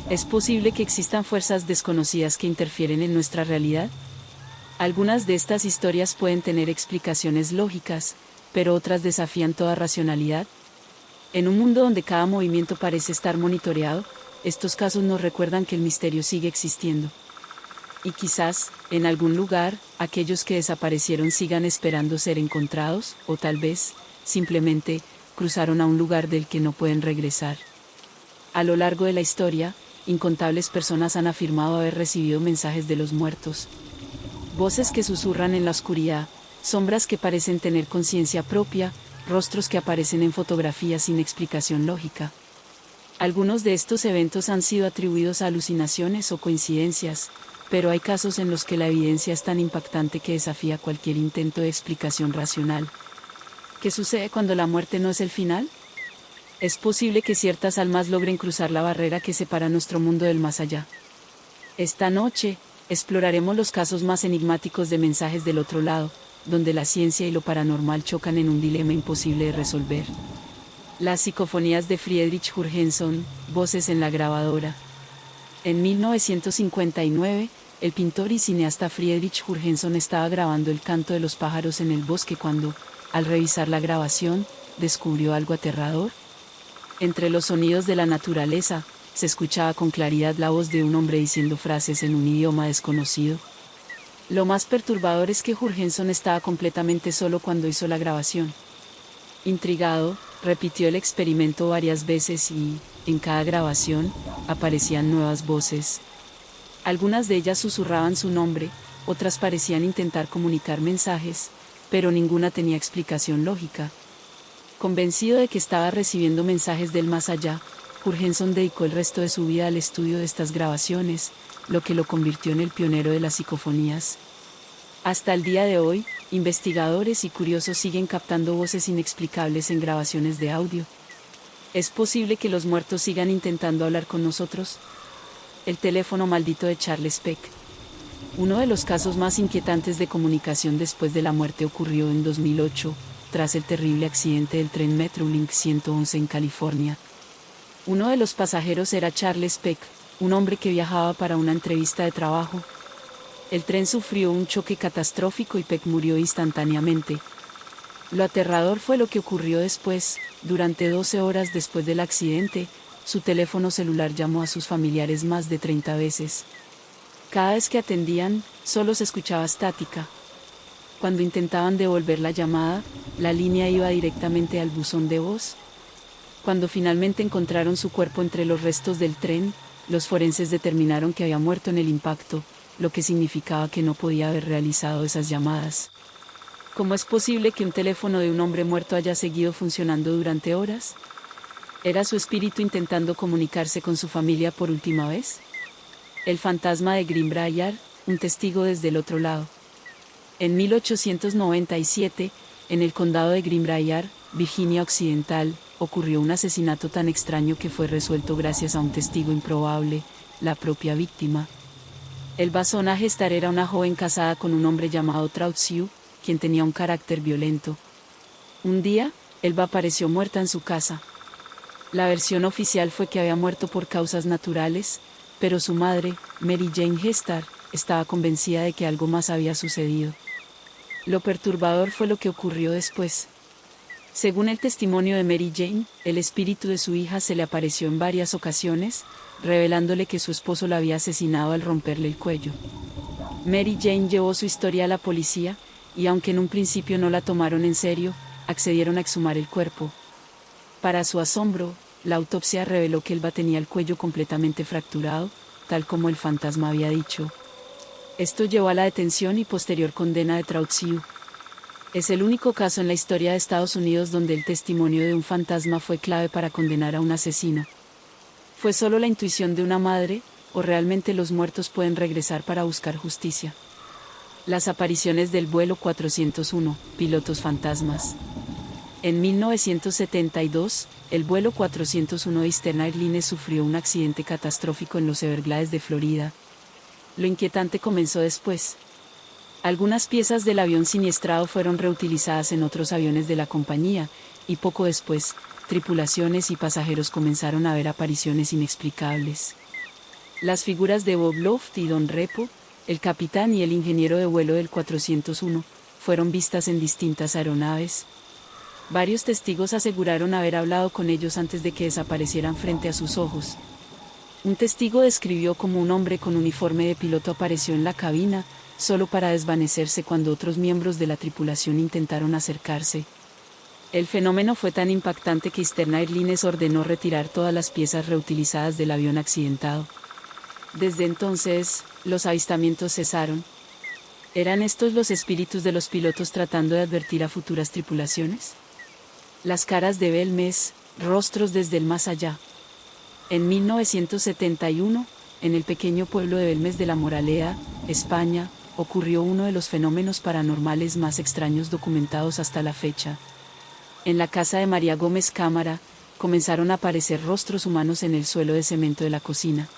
¿Es posible que existan fuerzas desconocidas que interfieren en nuestra realidad? Algunas de estas historias pueden tener explicaciones lógicas, pero otras desafían toda racionalidad. En un mundo donde cada movimiento parece estar monitoreado, estos casos nos recuerdan que el misterio sigue existiendo. Y quizás, en algún lugar, aquellos que desaparecieron sigan esperando ser encontrados, o tal vez, simplemente, cruzaron a un lugar del que no pueden regresar. A lo largo de la historia, incontables personas han afirmado haber recibido mensajes de los muertos. Voces que susurran en la oscuridad, sombras que parecen tener conciencia propia, rostros que aparecen en fotografías sin explicación lógica. Algunos de estos eventos han sido atribuidos a alucinaciones o coincidencias, pero hay casos en los que la evidencia es tan impactante que desafía cualquier intento de explicación racional. ¿Qué sucede cuando la muerte no es el final? ¿Es posible que ciertas almas logren cruzar la barrera que separa nuestro mundo del más allá? Esta noche, exploraremos los casos más enigmáticos de mensajes del otro lado, donde la ciencia y lo paranormal chocan en un dilema imposible de resolver. Las psicofonías de Friedrich Jurgenson, voces en la grabadora. En 1959, el pintor y cineasta Friedrich Jurgenson estaba grabando el canto de los pájaros en el bosque cuando, al revisar la grabación, descubrió algo aterrador. Entre los sonidos de la naturaleza, se escuchaba con claridad la voz de un hombre diciendo frases en un idioma desconocido. Lo más perturbador es que Jurgenson estaba completamente solo cuando hizo la grabación. Intrigado, repitió el experimento varias veces y, en cada grabación, aparecían nuevas voces. Algunas de ellas susurraban su nombre, otras parecían intentar comunicar mensajes, pero ninguna tenía explicación lógica. Convencido de que estaba recibiendo mensajes del más allá, Jurgenson dedicó el resto de su vida al estudio de estas grabaciones, lo que lo convirtió en el pionero de las psicofonías. Hasta el día de hoy, investigadores y curiosos siguen captando voces inexplicables en grabaciones de audio. ¿Es posible que los muertos sigan intentando hablar con nosotros? El teléfono maldito de Charles Peck. Uno de los casos más inquietantes de comunicación después de la muerte ocurrió en 2008, tras el terrible accidente del tren Metrolink 111 en California. Uno de los pasajeros era Charles Peck, un hombre que viajaba para una entrevista de trabajo. El tren sufrió un choque catastrófico y Peck murió instantáneamente. Lo aterrador fue lo que ocurrió después. Durante 12 horas después del accidente, su teléfono celular llamó a sus familiares más de 30 veces. Cada vez que atendían, solo se escuchaba estática. Cuando intentaban devolver la llamada, la línea iba directamente al buzón de voz. Cuando finalmente encontraron su cuerpo entre los restos del tren, los forenses determinaron que había muerto en el impacto, lo que significaba que no podía haber realizado esas llamadas. ¿Cómo es posible que un teléfono de un hombre muerto haya seguido funcionando durante horas? ¿Era su espíritu intentando comunicarse con su familia por última vez? El fantasma de Greenbrier, un testigo desde el otro lado. En 1897, en el condado de Greenbrier, Virginia Occidental, ocurrió un asesinato tan extraño que fue resuelto gracias a un testigo improbable, la propia víctima. El Basona Gestar era una joven casada con un hombre llamado Trautziu, quien tenía un carácter violento. Un día, Elba apareció muerta en su casa. La versión oficial fue que había muerto por causas naturales, pero su madre, Mary Jane Gestar, estaba convencida de que algo más había sucedido. Lo perturbador fue lo que ocurrió después. Según el testimonio de Mary Jane, el espíritu de su hija se le apareció en varias ocasiones, revelándole que su esposo la había asesinado al romperle el cuello. Mary Jane llevó su historia a la policía, y aunque en un principio no la tomaron en serio, accedieron a exhumar el cuerpo. Para su asombro, la autopsia reveló que Elba tenía el cuello completamente fracturado, tal como el fantasma había dicho. Esto llevó a la detención y posterior condena de Trautziu. Es el único caso en la historia de Estados Unidos donde el testimonio de un fantasma fue clave para condenar a un asesino. ¿Fue solo la intuición de una madre, o realmente los muertos pueden regresar para buscar justicia? Las apariciones del vuelo 401, pilotos fantasmas. En 1972, el vuelo 401 de Eastern Airlines sufrió un accidente catastrófico en los Everglades de Florida. Lo inquietante comenzó después. Algunas piezas del avión siniestrado fueron reutilizadas en otros aviones de la compañía, y poco después, tripulaciones y pasajeros comenzaron a ver apariciones inexplicables. Las figuras de Bob Loft y Don Repo, el capitán y el ingeniero de vuelo del 401, fueron vistas en distintas aeronaves. Varios testigos aseguraron haber hablado con ellos antes de que desaparecieran frente a sus ojos. Un testigo describió cómo un hombre con uniforme de piloto apareció en la cabina, solo para desvanecerse cuando otros miembros de la tripulación intentaron acercarse. El fenómeno fue tan impactante que Eastern Airlines ordenó retirar todas las piezas reutilizadas del avión accidentado. Desde entonces, los avistamientos cesaron. ¿Eran estos los espíritus de los pilotos tratando de advertir a futuras tripulaciones? Las caras de Belmez, rostros desde el más allá. En 1971, en el pequeño pueblo de Belmez de la Moraleda, España, ocurrió uno de los fenómenos paranormales más extraños documentados hasta la fecha. En la casa de María Gómez Cámara, comenzaron a aparecer rostros humanos en el suelo de cemento de la cocina.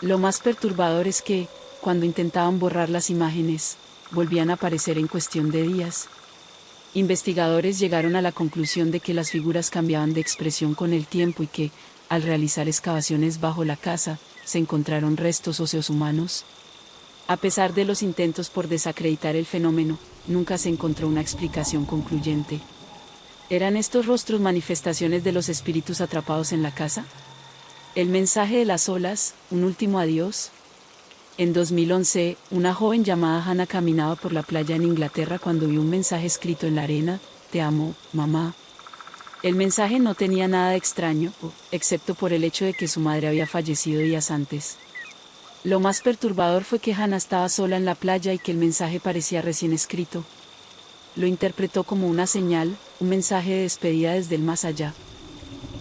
Lo más perturbador es que, cuando intentaban borrar las imágenes, volvían a aparecer en cuestión de días. Investigadores llegaron a la conclusión de que las figuras cambiaban de expresión con el tiempo y que, al realizar excavaciones bajo la casa, se encontraron restos óseos humanos. A pesar de los intentos por desacreditar el fenómeno, nunca se encontró una explicación concluyente. ¿Eran estos rostros manifestaciones de los espíritus atrapados en la casa? El mensaje de las olas, un último adiós. En 2011, una joven llamada Hannah caminaba por la playa en Inglaterra cuando vio un mensaje escrito en la arena: "Te amo, mamá". El mensaje no tenía nada de extraño, excepto por el hecho de que su madre había fallecido días antes. Lo más perturbador fue que Hannah estaba sola en la playa y que el mensaje parecía recién escrito. Lo interpretó como una señal, un mensaje de despedida desde el más allá.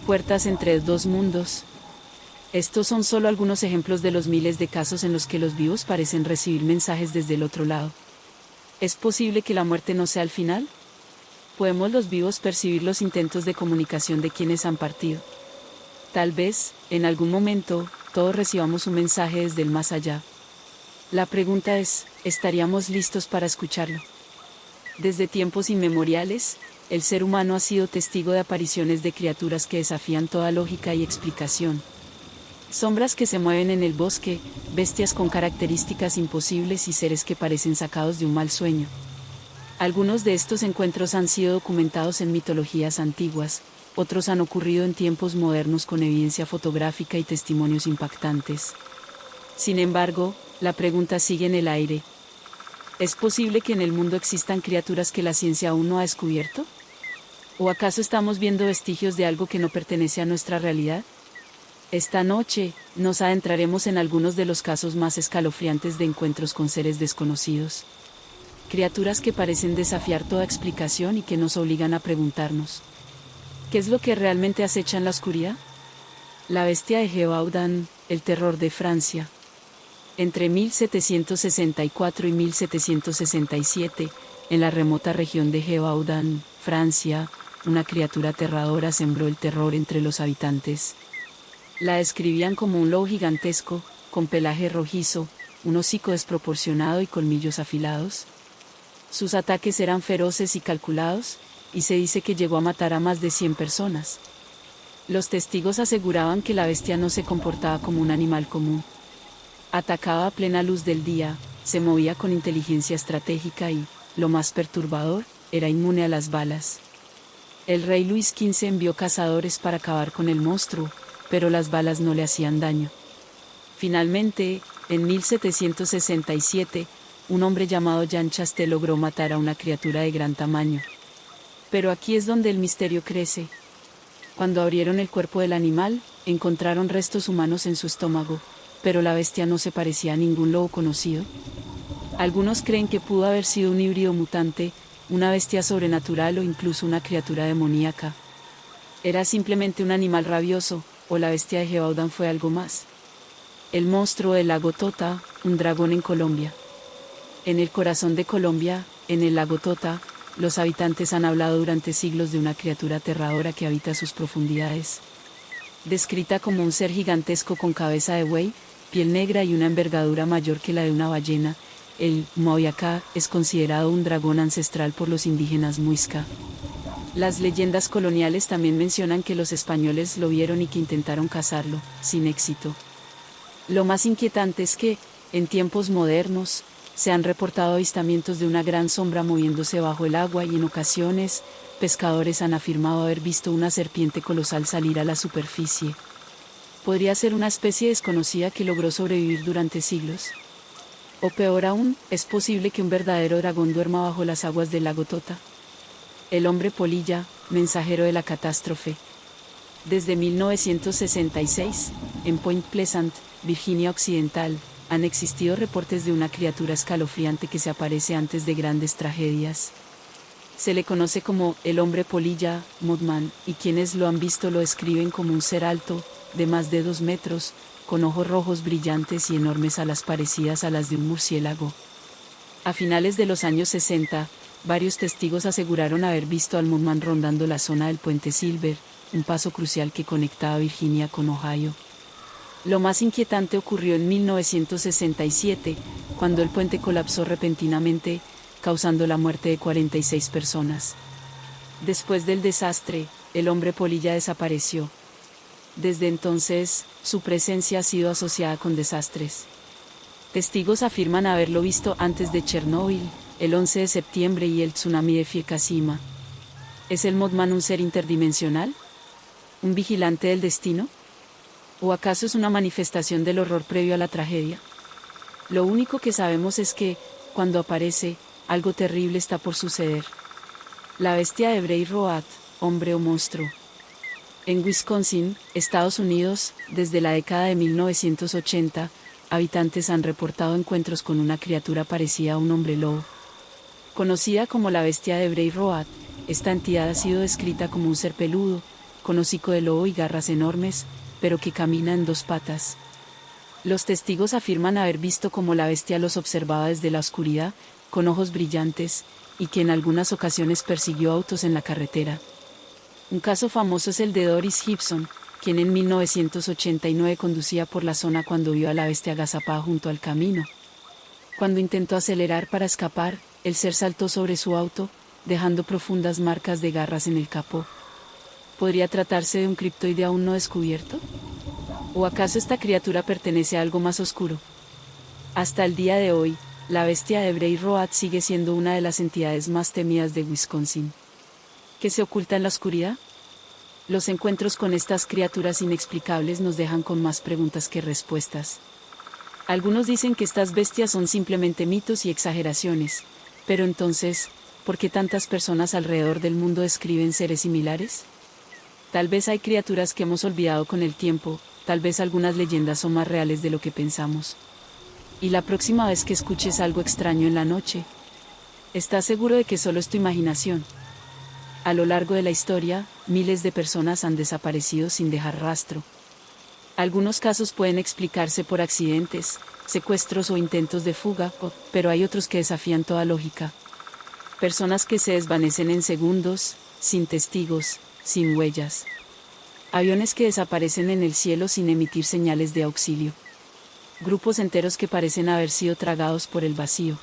Puertas entre dos mundos. Estos son solo algunos ejemplos de los miles de casos en los que los vivos parecen recibir mensajes desde el otro lado. ¿Es posible que la muerte no sea el final? ¿Podemos los vivos percibir los intentos de comunicación de quienes han partido? Tal vez, en algún momento, todos recibamos un mensaje desde el más allá. La pregunta es, ¿estaríamos listos para escucharlo? Desde tiempos inmemoriales, el ser humano ha sido testigo de apariciones de criaturas que desafían toda lógica y explicación. Sombras que se mueven en el bosque, bestias con características imposibles y seres que parecen sacados de un mal sueño. Algunos de estos encuentros han sido documentados en mitologías antiguas, otros han ocurrido en tiempos modernos con evidencia fotográfica y testimonios impactantes. Sin embargo, la pregunta sigue en el aire. ¿Es posible que en el mundo existan criaturas que la ciencia aún no ha descubierto? ¿O acaso estamos viendo vestigios de algo que no pertenece a nuestra realidad? Esta noche, nos adentraremos en algunos de los casos más escalofriantes de encuentros con seres desconocidos. Criaturas que parecen desafiar toda explicación y que nos obligan a preguntarnos: ¿qué es lo que realmente acecha en la oscuridad? La bestia de Gévaudan, el terror de Francia. Entre 1764 y 1767, en la remota región de Gévaudan, Francia, una criatura aterradora sembró el terror entre los habitantes. La describían como un lobo gigantesco, con pelaje rojizo, un hocico desproporcionado y colmillos afilados. Sus ataques eran feroces y calculados, y se dice que llegó a matar a más de 100 personas. Los testigos aseguraban que la bestia no se comportaba como un animal común. Atacaba a plena luz del día, se movía con inteligencia estratégica y, lo más perturbador, era inmune a las balas. El rey Luis XV envió cazadores para acabar con el monstruo, pero las balas no le hacían daño. Finalmente, en 1767, un hombre llamado Jean Chastel logró matar a una criatura de gran tamaño. Pero aquí es donde el misterio crece. Cuando abrieron el cuerpo del animal, encontraron restos humanos en su estómago, pero la bestia no se parecía a ningún lobo conocido. Algunos creen que pudo haber sido un híbrido mutante, una bestia sobrenatural o incluso una criatura demoníaca. Era simplemente un animal rabioso, o la bestia de Gévaudan fue algo más. El monstruo del lago Tota, un dragón en Colombia. En el corazón de Colombia, en el lago Tota, los habitantes han hablado durante siglos de una criatura aterradora que habita sus profundidades. Descrita como un ser gigantesco con cabeza de buey, piel negra y una envergadura mayor que la de una ballena, el Moyacá es considerado un dragón ancestral por los indígenas Muisca. Las leyendas coloniales también mencionan que los españoles lo vieron y que intentaron cazarlo, sin éxito. Lo más inquietante es que, en tiempos modernos, se han reportado avistamientos de una gran sombra moviéndose bajo el agua y en ocasiones, pescadores han afirmado haber visto una serpiente colosal salir a la superficie. ¿Podría ser una especie desconocida que logró sobrevivir durante siglos? O peor aún, ¿es posible que un verdadero dragón duerma bajo las aguas del lago Tota? El hombre polilla, mensajero de la catástrofe. Desde 1966, en Point Pleasant, Virginia Occidental, han existido reportes de una criatura escalofriante que se aparece antes de grandes tragedias. Se le conoce como el hombre polilla, Mothman, y quienes lo han visto lo describen como un ser alto, de más de 2 metros, con ojos rojos brillantes y enormes alas parecidas a las de un murciélago. A finales de los años 60, varios testigos aseguraron haber visto al Mothman rondando la zona del puente Silver, un paso crucial que conectaba Virginia con Ohio. Lo más inquietante ocurrió en 1967, cuando el puente colapsó repentinamente, causando la muerte de 46 personas. Después del desastre, el hombre polilla desapareció. Desde entonces, su presencia ha sido asociada con desastres. Testigos afirman haberlo visto antes de Chernóbil, el 11 de septiembre y el tsunami de Fukushima. ¿Es el Mothman un ser interdimensional? ¿Un vigilante del destino? ¿O acaso es una manifestación del horror previo a la tragedia? Lo único que sabemos es que, cuando aparece, algo terrible está por suceder. La bestia de Bray Road, hombre o monstruo. En Wisconsin, Estados Unidos, desde la década de 1980, habitantes han reportado encuentros con una criatura parecida a un hombre lobo. Conocida como la bestia de Bray Road, esta entidad ha sido descrita como un ser peludo, con hocico de lobo y garras enormes, pero que camina en 2 patas. Los testigos afirman haber visto cómo la bestia los observaba desde la oscuridad, con ojos brillantes, y que en algunas ocasiones persiguió autos en la carretera. Un caso famoso es el de Doris Gibson, quien en 1989 conducía por la zona cuando vio a la bestia agazapada junto al camino. Cuando intentó acelerar para escapar, el ser saltó sobre su auto, dejando profundas marcas de garras en el capó. ¿Podría tratarse de un criptoide aún no descubierto? ¿O acaso esta criatura pertenece a algo más oscuro? Hasta el día de hoy, la bestia de Bray Road sigue siendo una de las entidades más temidas de Wisconsin. ¿Qué se oculta en la oscuridad? Los encuentros con estas criaturas inexplicables nos dejan con más preguntas que respuestas. Algunos dicen que estas bestias son simplemente mitos y exageraciones, pero entonces, ¿por qué tantas personas alrededor del mundo describen seres similares? Tal vez hay criaturas que hemos olvidado con el tiempo, tal vez algunas leyendas son más reales de lo que pensamos. Y la próxima vez que escuches algo extraño en la noche, ¿estás seguro de que solo es tu imaginación? A lo largo de la historia, miles de personas han desaparecido sin dejar rastro. Algunos casos pueden explicarse por accidentes, secuestros o intentos de fuga, pero hay otros que desafían toda lógica. Personas que se desvanecen en segundos, sin testigos, sin huellas. Aviones que desaparecen en el cielo sin emitir señales de auxilio. Grupos enteros que parecen haber sido tragados por el vacío.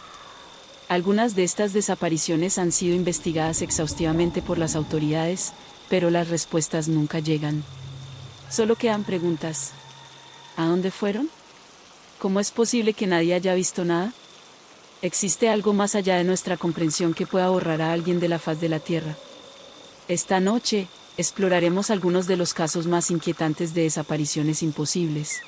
Algunas de estas desapariciones han sido investigadas exhaustivamente por las autoridades, pero las respuestas nunca llegan. Solo quedan preguntas. ¿A dónde fueron? ¿Cómo es posible que nadie haya visto nada? ¿Existe algo más allá de nuestra comprensión que pueda borrar a alguien de la faz de la Tierra? Esta noche, exploraremos algunos de los casos más inquietantes de desapariciones imposibles.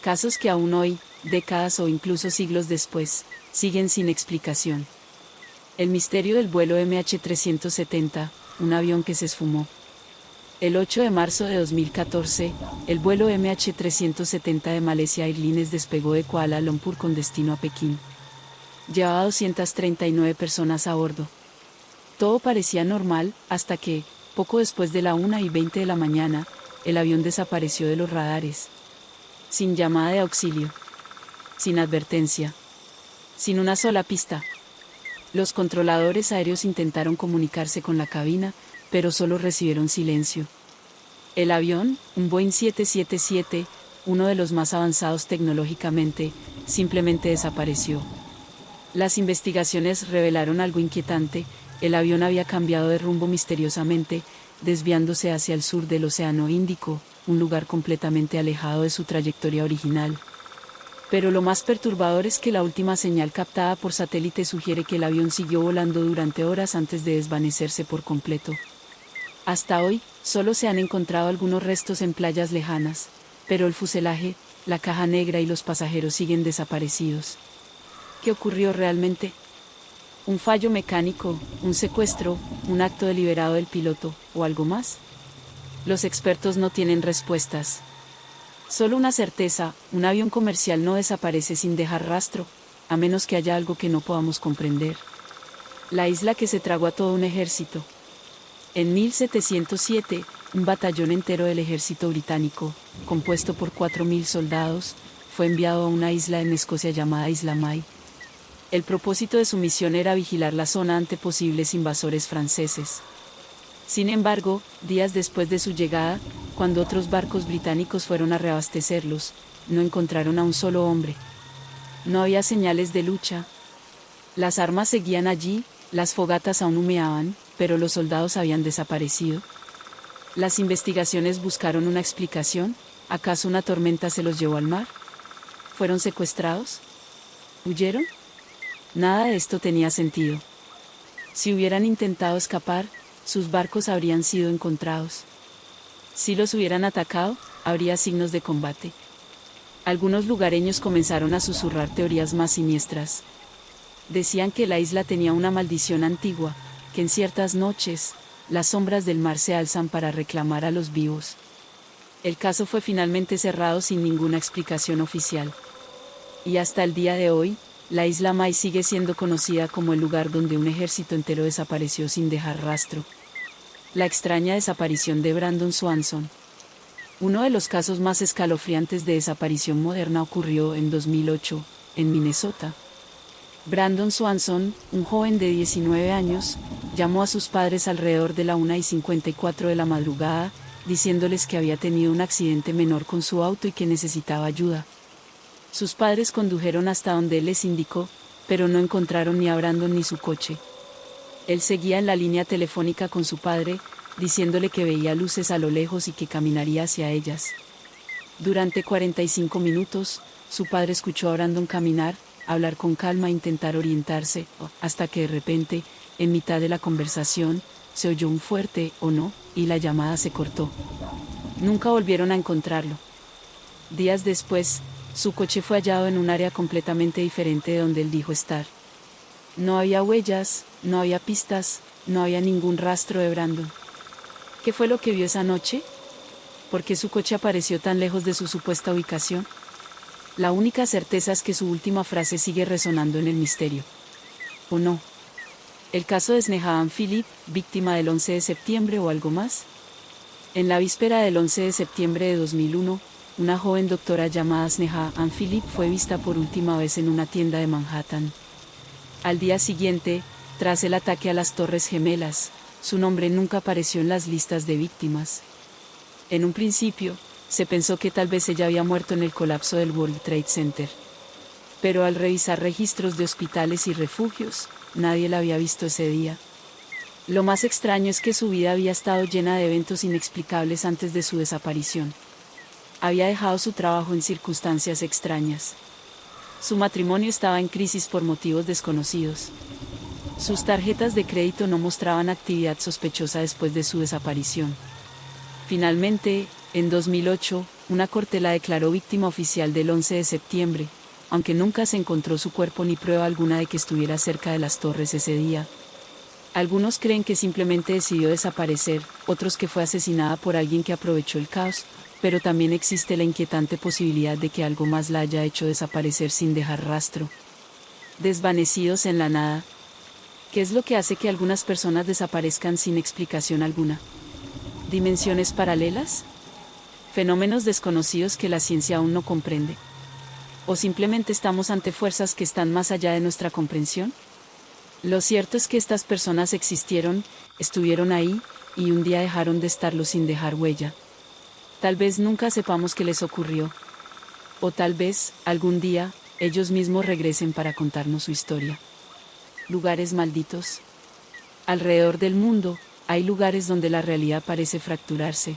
Casos que aún hoy, décadas o incluso siglos después, siguen sin explicación. El misterio del vuelo MH370, un avión que se esfumó. El 8 de marzo de 2014, el vuelo MH370 de Malaysia Airlines despegó de Kuala Lumpur con destino a Pekín. Llevaba 239 personas a bordo. Todo parecía normal, hasta que, poco después de la 1:20 de la mañana, el avión desapareció de los radares. Sin llamada de auxilio. Sin advertencia. Sin una sola pista. Los controladores aéreos intentaron comunicarse con la cabina, pero solo recibieron silencio. El avión, un Boeing 777, uno de los más avanzados tecnológicamente, simplemente desapareció. Las investigaciones revelaron algo inquietante: el avión había cambiado de rumbo misteriosamente, desviándose hacia el sur del Océano Índico, un lugar completamente alejado de su trayectoria original. Pero lo más perturbador es que la última señal captada por satélite sugiere que el avión siguió volando durante horas antes de desvanecerse por completo. Hasta hoy, solo se han encontrado algunos restos en playas lejanas, pero el fuselaje, la caja negra y los pasajeros siguen desaparecidos. ¿Qué ocurrió realmente? ¿Un fallo mecánico, un secuestro, un acto deliberado del piloto, o algo más? Los expertos no tienen respuestas. Solo una certeza: un avión comercial no desaparece sin dejar rastro, a menos que haya algo que no podamos comprender. La isla que se tragó a todo un ejército. En 1707, un batallón entero del ejército británico, compuesto por 4.000 soldados, fue enviado a una isla en Escocia llamada Isla May. El propósito de su misión era vigilar la zona ante posibles invasores franceses. Sin embargo, días después de su llegada, cuando otros barcos británicos fueron a reabastecerlos, no encontraron a un solo hombre. No había señales de lucha. Las armas seguían allí, las fogatas aún humeaban, pero los soldados habían desaparecido. Las investigaciones buscaron una explicación: ¿acaso una tormenta se los llevó al mar? ¿Fueron secuestrados? ¿Huyeron? Nada de esto tenía sentido. Si hubieran intentado escapar, sus barcos habrían sido encontrados. Si los hubieran atacado, habría signos de combate. Algunos lugareños comenzaron a susurrar teorías más siniestras. Decían que la isla tenía una maldición antigua, que en ciertas noches, las sombras del mar se alzan para reclamar a los vivos. El caso fue finalmente cerrado sin ninguna explicación oficial. Y hasta el día de hoy, la isla May sigue siendo conocida como el lugar donde un ejército entero desapareció sin dejar rastro. La extraña desaparición de Brandon Swanson. Uno de los casos más escalofriantes de desaparición moderna ocurrió en 2008, en Minnesota. Brandon Swanson, un joven de 19 años, llamó a sus padres alrededor de la 1:54 de la madrugada, diciéndoles que había tenido un accidente menor con su auto y que necesitaba ayuda. Sus padres condujeron hasta donde él les indicó, pero no encontraron ni a Brandon ni su coche. Él seguía en la línea telefónica con su padre, diciéndole que veía luces a lo lejos y que caminaría hacia ellas. Durante 45 minutos, su padre escuchó a Brandon caminar, hablar con calma e intentar orientarse, hasta que de repente, en mitad de la conversación, se oyó un fuerte «oh no», y la llamada se cortó. Nunca volvieron a encontrarlo. Días después, su coche fue hallado en un área completamente diferente de donde él dijo estar. No había huellas, no había pistas, no había ningún rastro de Brandon. ¿Qué fue lo que vio esa noche? ¿Por qué su coche apareció tan lejos de su supuesta ubicación? La única certeza es que su última frase sigue resonando en el misterio. ¿O no? ¿El caso de Sneha Ann Philip, víctima del 11 de septiembre o algo más? En la víspera del 11 de septiembre de 2001, una joven doctora llamada Sneha Ann Philip fue vista por última vez en una tienda de Manhattan. Al día siguiente, tras el ataque a las Torres Gemelas, su nombre nunca apareció en las listas de víctimas. En un principio, se pensó que tal vez ella había muerto en el colapso del World Trade Center. Pero al revisar registros de hospitales y refugios, nadie la había visto ese día. Lo más extraño es que su vida había estado llena de eventos inexplicables antes de su desaparición. Había dejado su trabajo en circunstancias extrañas. Su matrimonio estaba en crisis por motivos desconocidos. Sus tarjetas de crédito no mostraban actividad sospechosa después de su desaparición. Finalmente, en 2008, una corte la declaró víctima oficial del 11 de septiembre, aunque nunca se encontró su cuerpo ni prueba alguna de que estuviera cerca de las torres ese día. Algunos creen que simplemente decidió desaparecer, otros que fue asesinada por alguien que aprovechó el caos, pero también existe la inquietante posibilidad de que algo más la haya hecho desaparecer sin dejar rastro. Desvanecidos en la nada. ¿Qué es lo que hace que algunas personas desaparezcan sin explicación alguna? ¿Dimensiones paralelas? ¿Fenómenos desconocidos que la ciencia aún no comprende? ¿O simplemente estamos ante fuerzas que están más allá de nuestra comprensión? Lo cierto es que estas personas existieron, estuvieron ahí, y un día dejaron de estarlo sin dejar huella. Tal vez nunca sepamos qué les ocurrió. O tal vez, algún día, ellos mismos regresen para contarnos su historia. Lugares malditos. Alrededor del mundo, hay lugares donde la realidad parece fracturarse.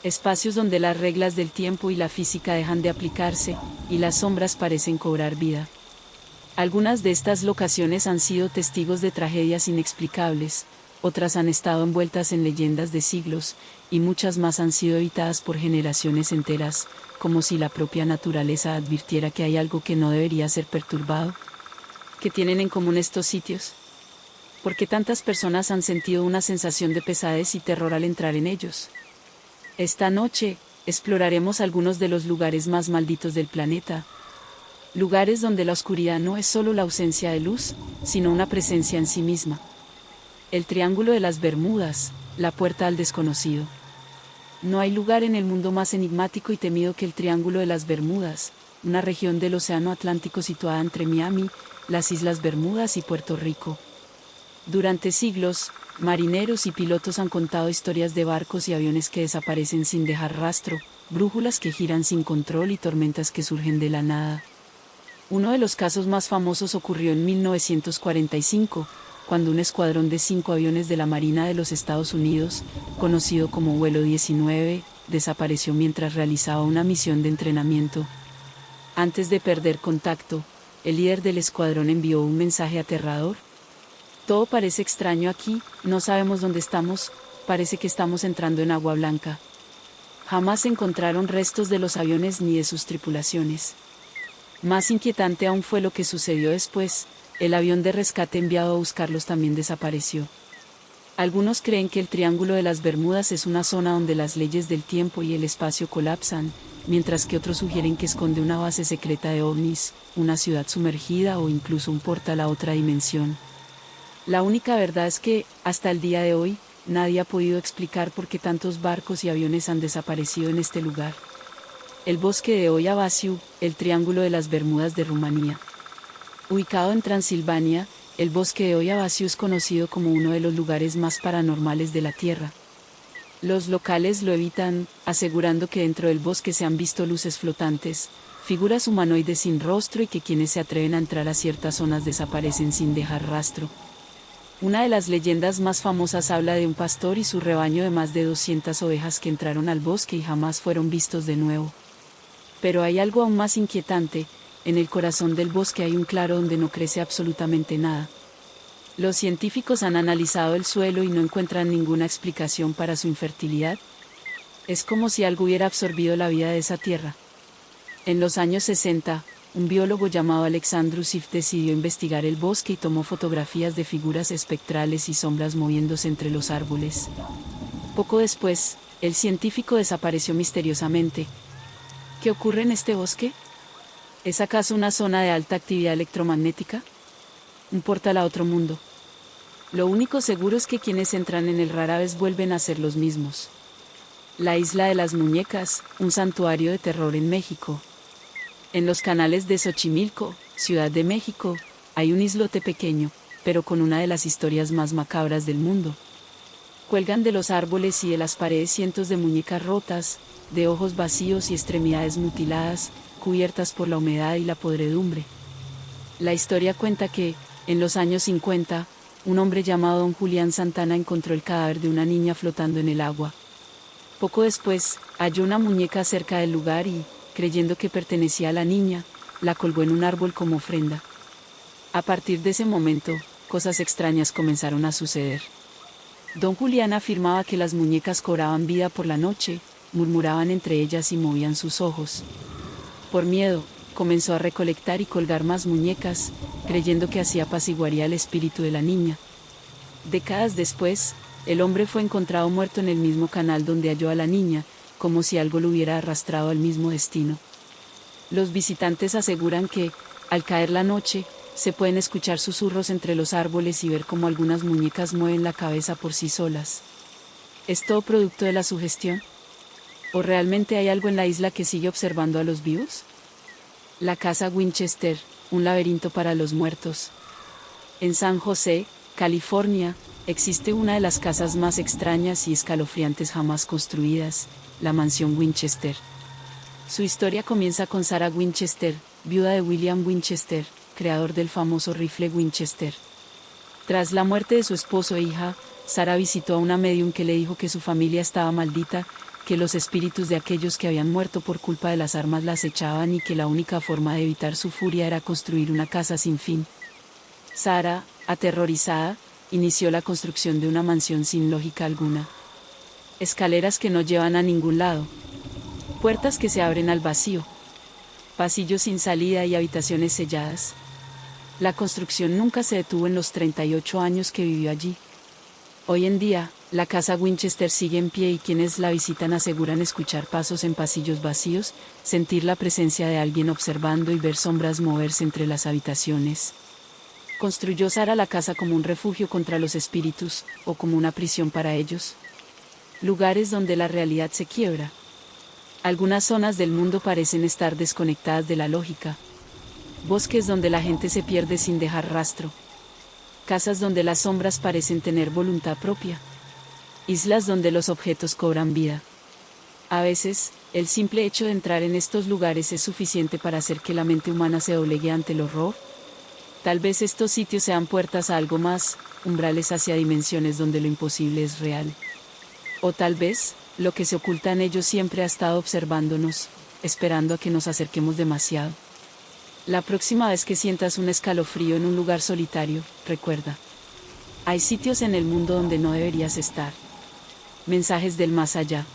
Espacios donde las reglas del tiempo y la física dejan de aplicarse, y las sombras parecen cobrar vida. Algunas de estas locaciones han sido testigos de tragedias inexplicables, otras han estado envueltas en leyendas de siglos, y muchas más han sido evitadas por generaciones enteras, como si la propia naturaleza advirtiera que hay algo que no debería ser perturbado. ¿Qué tienen en común estos sitios? ¿Por qué tantas personas han sentido una sensación de pesadez y terror al entrar en ellos? Esta noche, exploraremos algunos de los lugares más malditos del planeta. Lugares donde la oscuridad no es solo la ausencia de luz, sino una presencia en sí misma. El Triángulo de las Bermudas, la puerta al desconocido. No hay lugar en el mundo más enigmático y temido que el Triángulo de las Bermudas, una región del Océano Atlántico situada entre Miami, las Islas Bermudas y Puerto Rico. Durante siglos, marineros y pilotos han contado historias de barcos y aviones que desaparecen sin dejar rastro, brújulas que giran sin control y tormentas que surgen de la nada. Uno de los casos más famosos ocurrió en 1945, cuando un escuadrón de 5 aviones de la Marina de los Estados Unidos, conocido como Vuelo 19, desapareció mientras realizaba una misión de entrenamiento. Antes de perder contacto, el líder del escuadrón envió un mensaje aterrador. Todo parece extraño aquí, no sabemos dónde estamos, parece que estamos entrando en agua blanca. Jamás se encontraron restos de los aviones ni de sus tripulaciones. Más inquietante aún fue lo que sucedió después, el avión de rescate enviado a buscarlos también desapareció. Algunos creen que el Triángulo de las Bermudas es una zona donde las leyes del tiempo y el espacio colapsan, mientras que otros sugieren que esconde una base secreta de ovnis, una ciudad sumergida o incluso un portal a otra dimensión. La única verdad es que, hasta el día de hoy, nadie ha podido explicar por qué tantos barcos y aviones han desaparecido en este lugar. El bosque de Oia Vasiu, el Triángulo de las Bermudas de Rumanía. Ubicado en Transilvania, el bosque de Oia Vasiu es conocido como uno de los lugares más paranormales de la Tierra. Los locales lo evitan, asegurando que dentro del bosque se han visto luces flotantes, figuras humanoides sin rostro y que quienes se atreven a entrar a ciertas zonas desaparecen sin dejar rastro. Una de las leyendas más famosas habla de un pastor y su rebaño de más de 200 ovejas que entraron al bosque y jamás fueron vistos de nuevo. Pero hay algo aún más inquietante, en el corazón del bosque hay un claro donde no crece absolutamente nada. Los científicos han analizado el suelo y no encuentran ninguna explicación para su infertilidad. Es como si algo hubiera absorbido la vida de esa tierra. En los años 60, un biólogo llamado Alexandru Sif decidió investigar el bosque y tomó fotografías de figuras espectrales y sombras moviéndose entre los árboles. Poco después, el científico desapareció misteriosamente. ¿Qué ocurre en este bosque? ¿Es acaso una zona de alta actividad electromagnética? ¿Un portal a otro mundo? Lo único seguro es que quienes entran en él rara vez vuelven a ser los mismos. La Isla de las Muñecas, un santuario de terror en México. En los canales de Xochimilco, Ciudad de México, hay un islote pequeño, pero con una de las historias más macabras del mundo. Cuelgan de los árboles y de las paredes cientos de muñecas rotas, de ojos vacíos y extremidades mutiladas, cubiertas por la humedad y la podredumbre. La historia cuenta que, en los años 50, un hombre llamado Don Julián Santana encontró el cadáver de una niña flotando en el agua. Poco después, halló una muñeca cerca del lugar y, creyendo que pertenecía a la niña, la colgó en un árbol como ofrenda. A partir de ese momento, cosas extrañas comenzaron a suceder. Don Julián afirmaba que las muñecas cobraban vida por la noche, murmuraban entre ellas y movían sus ojos. Por miedo, comenzó a recolectar y colgar más muñecas, creyendo que así apaciguaría el espíritu de la niña. Décadas después, el hombre fue encontrado muerto en el mismo canal donde halló a la niña, como si algo lo hubiera arrastrado al mismo destino. Los visitantes aseguran que, al caer la noche, se pueden escuchar susurros entre los árboles y ver cómo algunas muñecas mueven la cabeza por sí solas. ¿Es todo producto de la sugestión? ¿O realmente hay algo en la isla que sigue observando a los vivos? La casa Winchester, un laberinto para los muertos. En San José, California, existe una de las casas más extrañas y escalofriantes jamás construidas, la mansión Winchester. Su historia comienza con Sarah Winchester, viuda de William Winchester, creador del famoso rifle Winchester. Tras la muerte de su esposo e hija, Sarah visitó a una medium que le dijo que su familia estaba maldita, que los espíritus de aquellos que habían muerto por culpa de las armas la acechaban y que la única forma de evitar su furia era construir una casa sin fin. Sarah, aterrorizada, inició la construcción de una mansión sin lógica alguna. Escaleras que no llevan a ningún lado. Puertas que se abren al vacío. Pasillos sin salida y habitaciones selladas. La construcción nunca se detuvo en los 38 años que vivió allí. Hoy en día, la casa Winchester sigue en pie y quienes la visitan aseguran escuchar pasos en pasillos vacíos, sentir la presencia de alguien observando y ver sombras moverse entre las habitaciones. ¿Construyó Sarah la casa como un refugio contra los espíritus, o como una prisión para ellos? Lugares donde la realidad se quiebra. Algunas zonas del mundo parecen estar desconectadas de la lógica. Bosques donde la gente se pierde sin dejar rastro. Casas donde las sombras parecen tener voluntad propia. Islas donde los objetos cobran vida. A veces, el simple hecho de entrar en estos lugares es suficiente para hacer que la mente humana se doblegue ante el horror. Tal vez estos sitios sean puertas a algo más, umbrales hacia dimensiones donde lo imposible es real. O tal vez, lo que se oculta en ellos siempre ha estado observándonos, esperando a que nos acerquemos demasiado. La próxima vez que sientas un escalofrío en un lugar solitario, recuerda. Hay sitios en el mundo donde no deberías estar. Mensajes del más allá.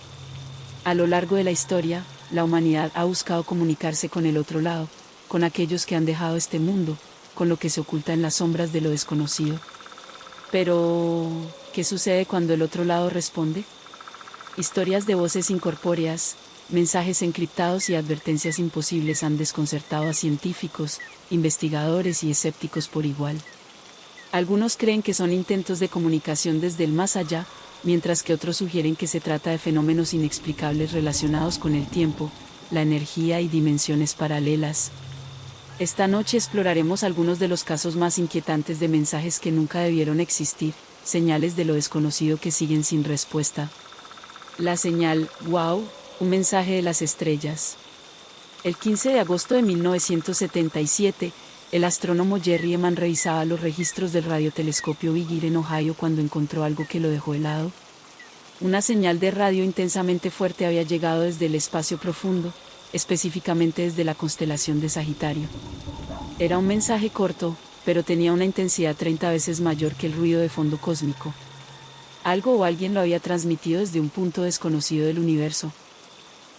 A lo largo de la historia, la humanidad ha buscado comunicarse con el otro lado, con aquellos que han dejado este mundo, con lo que se oculta en las sombras de lo desconocido. Pero, ¿qué sucede cuando el otro lado responde? Historias de voces incorpóreas, mensajes encriptados y advertencias imposibles han desconcertado a científicos, investigadores y escépticos por igual. Algunos creen que son intentos de comunicación desde el más allá, mientras que otros sugieren que se trata de fenómenos inexplicables relacionados con el tiempo, la energía y dimensiones paralelas. Esta noche exploraremos algunos de los casos más inquietantes de mensajes que nunca debieron existir, señales de lo desconocido que siguen sin respuesta. La señal, wow, un mensaje de las estrellas. El 15 de agosto de 1977, el astrónomo Jerry Eman revisaba los registros del radiotelescopio Big Ear en Ohio cuando encontró algo que lo dejó helado. Una señal de radio intensamente fuerte había llegado desde el espacio profundo, específicamente desde la constelación de Sagitario. Era un mensaje corto, pero tenía una intensidad 30 veces mayor que el ruido de fondo cósmico. Algo o alguien lo había transmitido desde un punto desconocido del universo.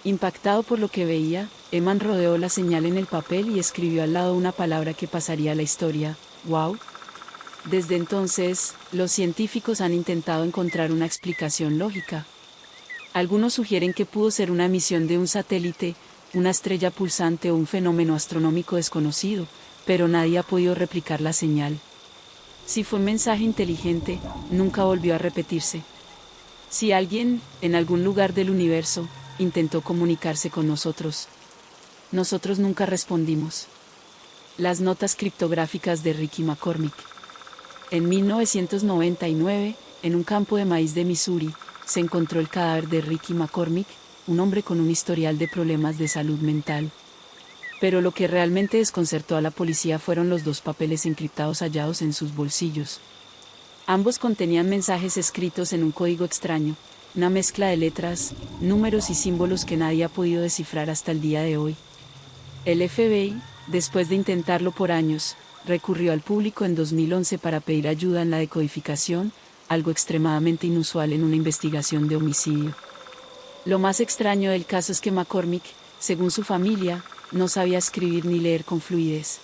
Impactado por lo que veía, Eman rodeó la señal en el papel y escribió al lado una palabra que pasaría a la historia: wow. Desde entonces, los científicos han intentado encontrar una explicación lógica. Algunos sugieren que pudo ser una emisión de un satélite, una estrella pulsante o un fenómeno astronómico desconocido, pero nadie ha podido replicar la señal. Si fue un mensaje inteligente, nunca volvió a repetirse. Si alguien, en algún lugar del universo, intentó comunicarse con nosotros, nosotros nunca respondimos. Las notas criptográficas de Ricky McCormick. En 1999, en un campo de maíz de Missouri, se encontró el cadáver de Ricky McCormick, un hombre con un historial de problemas de salud mental. Pero lo que realmente desconcertó a la policía fueron los dos papeles encriptados hallados en sus bolsillos. Ambos contenían mensajes escritos en un código extraño, una mezcla de letras, números y símbolos que nadie ha podido descifrar hasta el día de hoy. El FBI, después de intentarlo por años, recurrió al público en 2011 para pedir ayuda en la decodificación, algo extremadamente inusual en una investigación de homicidio. Lo más extraño del caso es que McCormick, según su familia, no sabía escribir ni leer con fluidez.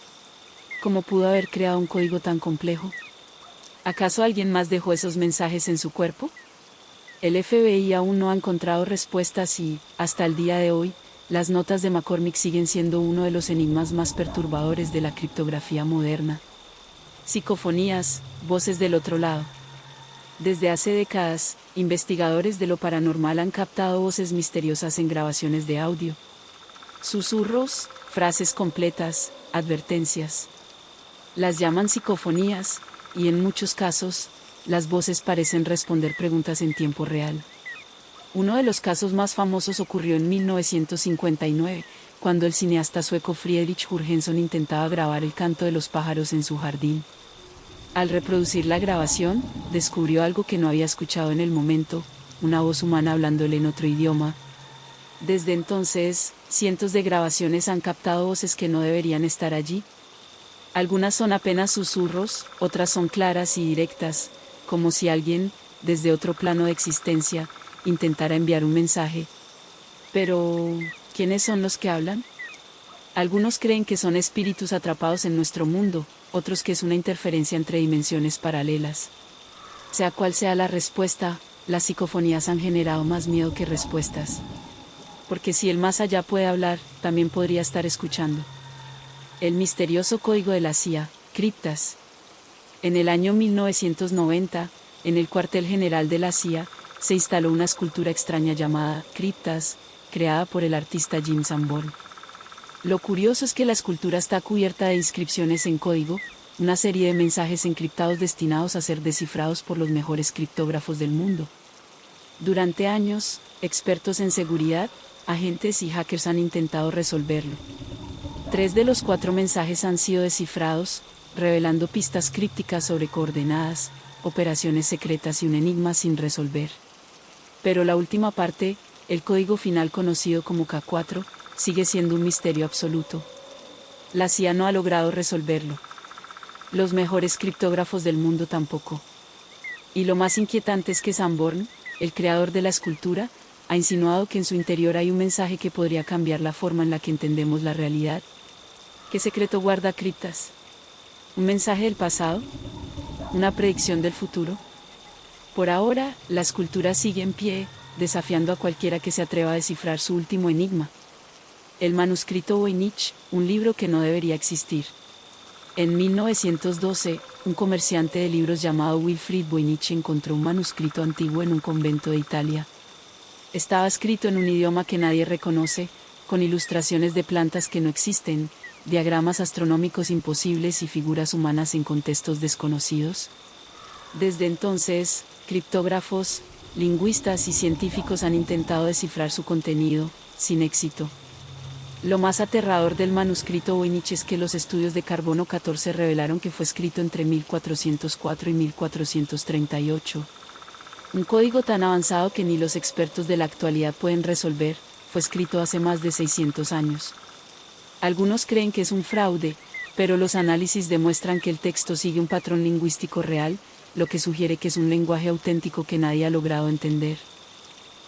¿Cómo pudo haber creado un código tan complejo? ¿Acaso alguien más dejó esos mensajes en su cuerpo? El FBI aún no ha encontrado respuestas y, hasta el día de hoy, las notas de McCormick siguen siendo uno de los enigmas más perturbadores de la criptografía moderna. Psicofonías, voces del otro lado. Desde hace décadas, investigadores de lo paranormal han captado voces misteriosas en grabaciones de audio. Susurros, frases completas, advertencias. Las llaman psicofonías, y en muchos casos, las voces parecen responder preguntas en tiempo real. Uno de los casos más famosos ocurrió en 1959, cuando el cineasta sueco Friedrich Jurgenson intentaba grabar el canto de los pájaros en su jardín. Al reproducir la grabación, descubrió algo que no había escuchado en el momento, una voz humana hablándole en otro idioma. Desde entonces, cientos de grabaciones han captado voces que no deberían estar allí. Algunas son apenas susurros, otras son claras y directas, como si alguien, desde otro plano de existencia, intentara enviar un mensaje. Pero, ¿quiénes son los que hablan? Algunos creen que son espíritus atrapados en nuestro mundo, otros que es una interferencia entre dimensiones paralelas. Sea cual sea la respuesta, las psicofonías han generado más miedo que respuestas. Porque si el más allá puede hablar, también podría estar escuchando. El misterioso código de la CIA, criptas. En el año 1990, en el cuartel general de la CIA, se instaló una escultura extraña llamada criptas, creada por el artista Jim Sanborn. Lo curioso es que la escultura está cubierta de inscripciones en código, una serie de mensajes encriptados destinados a ser descifrados por los mejores criptógrafos del mundo. Durante años, expertos en seguridad, agentes y hackers han intentado resolverlo. 3 de los 4 mensajes han sido descifrados, revelando pistas crípticas sobre coordenadas, operaciones secretas y un enigma sin resolver. Pero la última parte, el código final conocido como K4, sigue siendo un misterio absoluto. La CIA no ha logrado resolverlo. Los mejores criptógrafos del mundo tampoco. Y lo más inquietante es que Sanborn, el creador de la escultura, ha insinuado que en su interior hay un mensaje que podría cambiar la forma en la que entendemos la realidad. ¿Qué secreto guarda criptas? ¿Un mensaje del pasado? ¿Una predicción del futuro? Por ahora, la escultura sigue en pie, desafiando a cualquiera que se atreva a descifrar su último enigma. El manuscrito Voynich, un libro que no debería existir. En 1912, un comerciante de libros llamado Wilfrid Voynich encontró un manuscrito antiguo en un convento de Italia. Estaba escrito en un idioma que nadie reconoce, con ilustraciones de plantas que no existen, diagramas astronómicos imposibles y figuras humanas en contextos desconocidos. Desde entonces, criptógrafos, lingüistas y científicos han intentado descifrar su contenido, sin éxito. Lo más aterrador del manuscrito Voynich es que los estudios de carbono 14 revelaron que fue escrito entre 1404 y 1438. Un código tan avanzado que ni los expertos de la actualidad pueden resolver, fue escrito hace más de 600 años. Algunos creen que es un fraude, pero los análisis demuestran que el texto sigue un patrón lingüístico real, lo que sugiere que es un lenguaje auténtico que nadie ha logrado entender.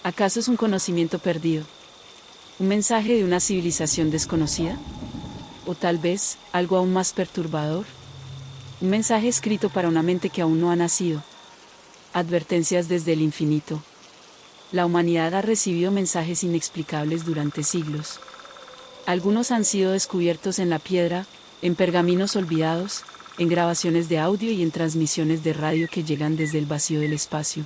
¿Acaso es un conocimiento perdido? ¿Un mensaje de una civilización desconocida? ¿O tal vez, algo aún más perturbador? Un mensaje escrito para una mente que aún no ha nacido. Advertencias desde el infinito. La humanidad ha recibido mensajes inexplicables durante siglos. Algunos han sido descubiertos en la piedra, en pergaminos olvidados, en grabaciones de audio y en transmisiones de radio que llegan desde el vacío del espacio.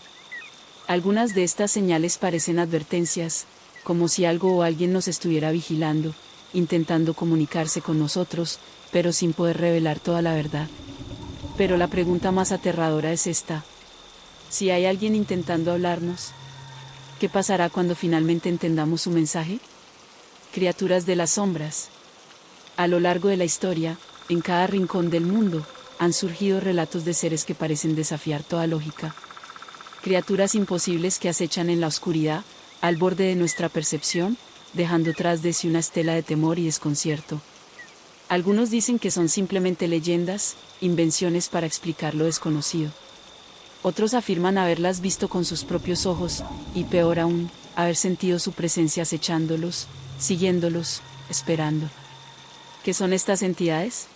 Algunas de estas señales parecen advertencias, como si algo o alguien nos estuviera vigilando, intentando comunicarse con nosotros, pero sin poder revelar toda la verdad. Pero la pregunta más aterradora es esta: si hay alguien intentando hablarnos, ¿qué pasará cuando finalmente entendamos su mensaje? Criaturas de las sombras. A lo largo de la historia, en cada rincón del mundo, han surgido relatos de seres que parecen desafiar toda lógica. Criaturas imposibles que acechan en la oscuridad, al borde de nuestra percepción, dejando tras de sí una estela de temor y desconcierto. Algunos dicen que son simplemente leyendas, invenciones para explicar lo desconocido. Otros afirman haberlas visto con sus propios ojos, y peor aún, haber sentido su presencia acechándolos, siguiéndolos, esperando. ¿Qué son estas entidades?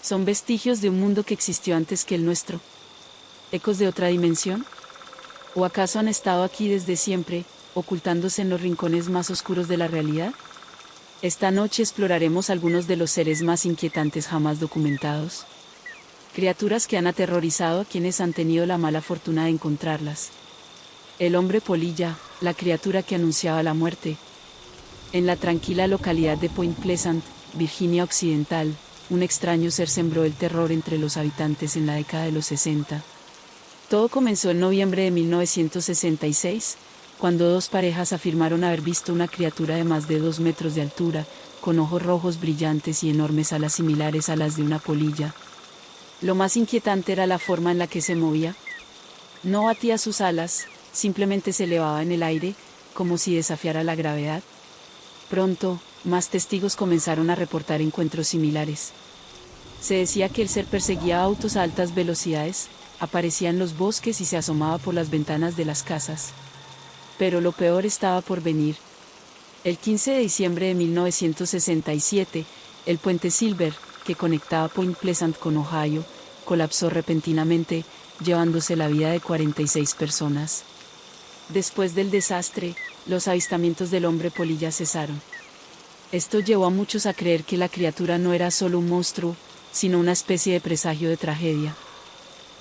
¿Son vestigios de un mundo que existió antes que el nuestro? ¿Ecos de otra dimensión? ¿O acaso han estado aquí desde siempre, ocultándose en los rincones más oscuros de la realidad? Esta noche exploraremos algunos de los seres más inquietantes jamás documentados. Criaturas que han aterrorizado a quienes han tenido la mala fortuna de encontrarlas. El hombre polilla, la criatura que anunciaba la muerte. En la tranquila localidad de Point Pleasant, Virginia Occidental, un extraño ser sembró el terror entre los habitantes en la década de los 60. Todo comenzó en noviembre de 1966, cuando dos parejas afirmaron haber visto una criatura de más de 2 metros de altura, con ojos rojos brillantes y enormes alas similares a las de una polilla. Lo más inquietante era la forma en la que se movía. No batía sus alas, simplemente se elevaba en el aire, como si desafiara la gravedad. Pronto, más testigos comenzaron a reportar encuentros similares. Se decía que el ser perseguía autos a altas velocidades, aparecía en los bosques y se asomaba por las ventanas de las casas. Pero lo peor estaba por venir. El 15 de diciembre de 1967, el puente Silver, que conectaba Point Pleasant con Ohio, colapsó repentinamente, llevándose la vida de 46 personas. Después del desastre, los avistamientos del hombre polilla cesaron. Esto llevó a muchos a creer que la criatura no era solo un monstruo, sino una especie de presagio de tragedia.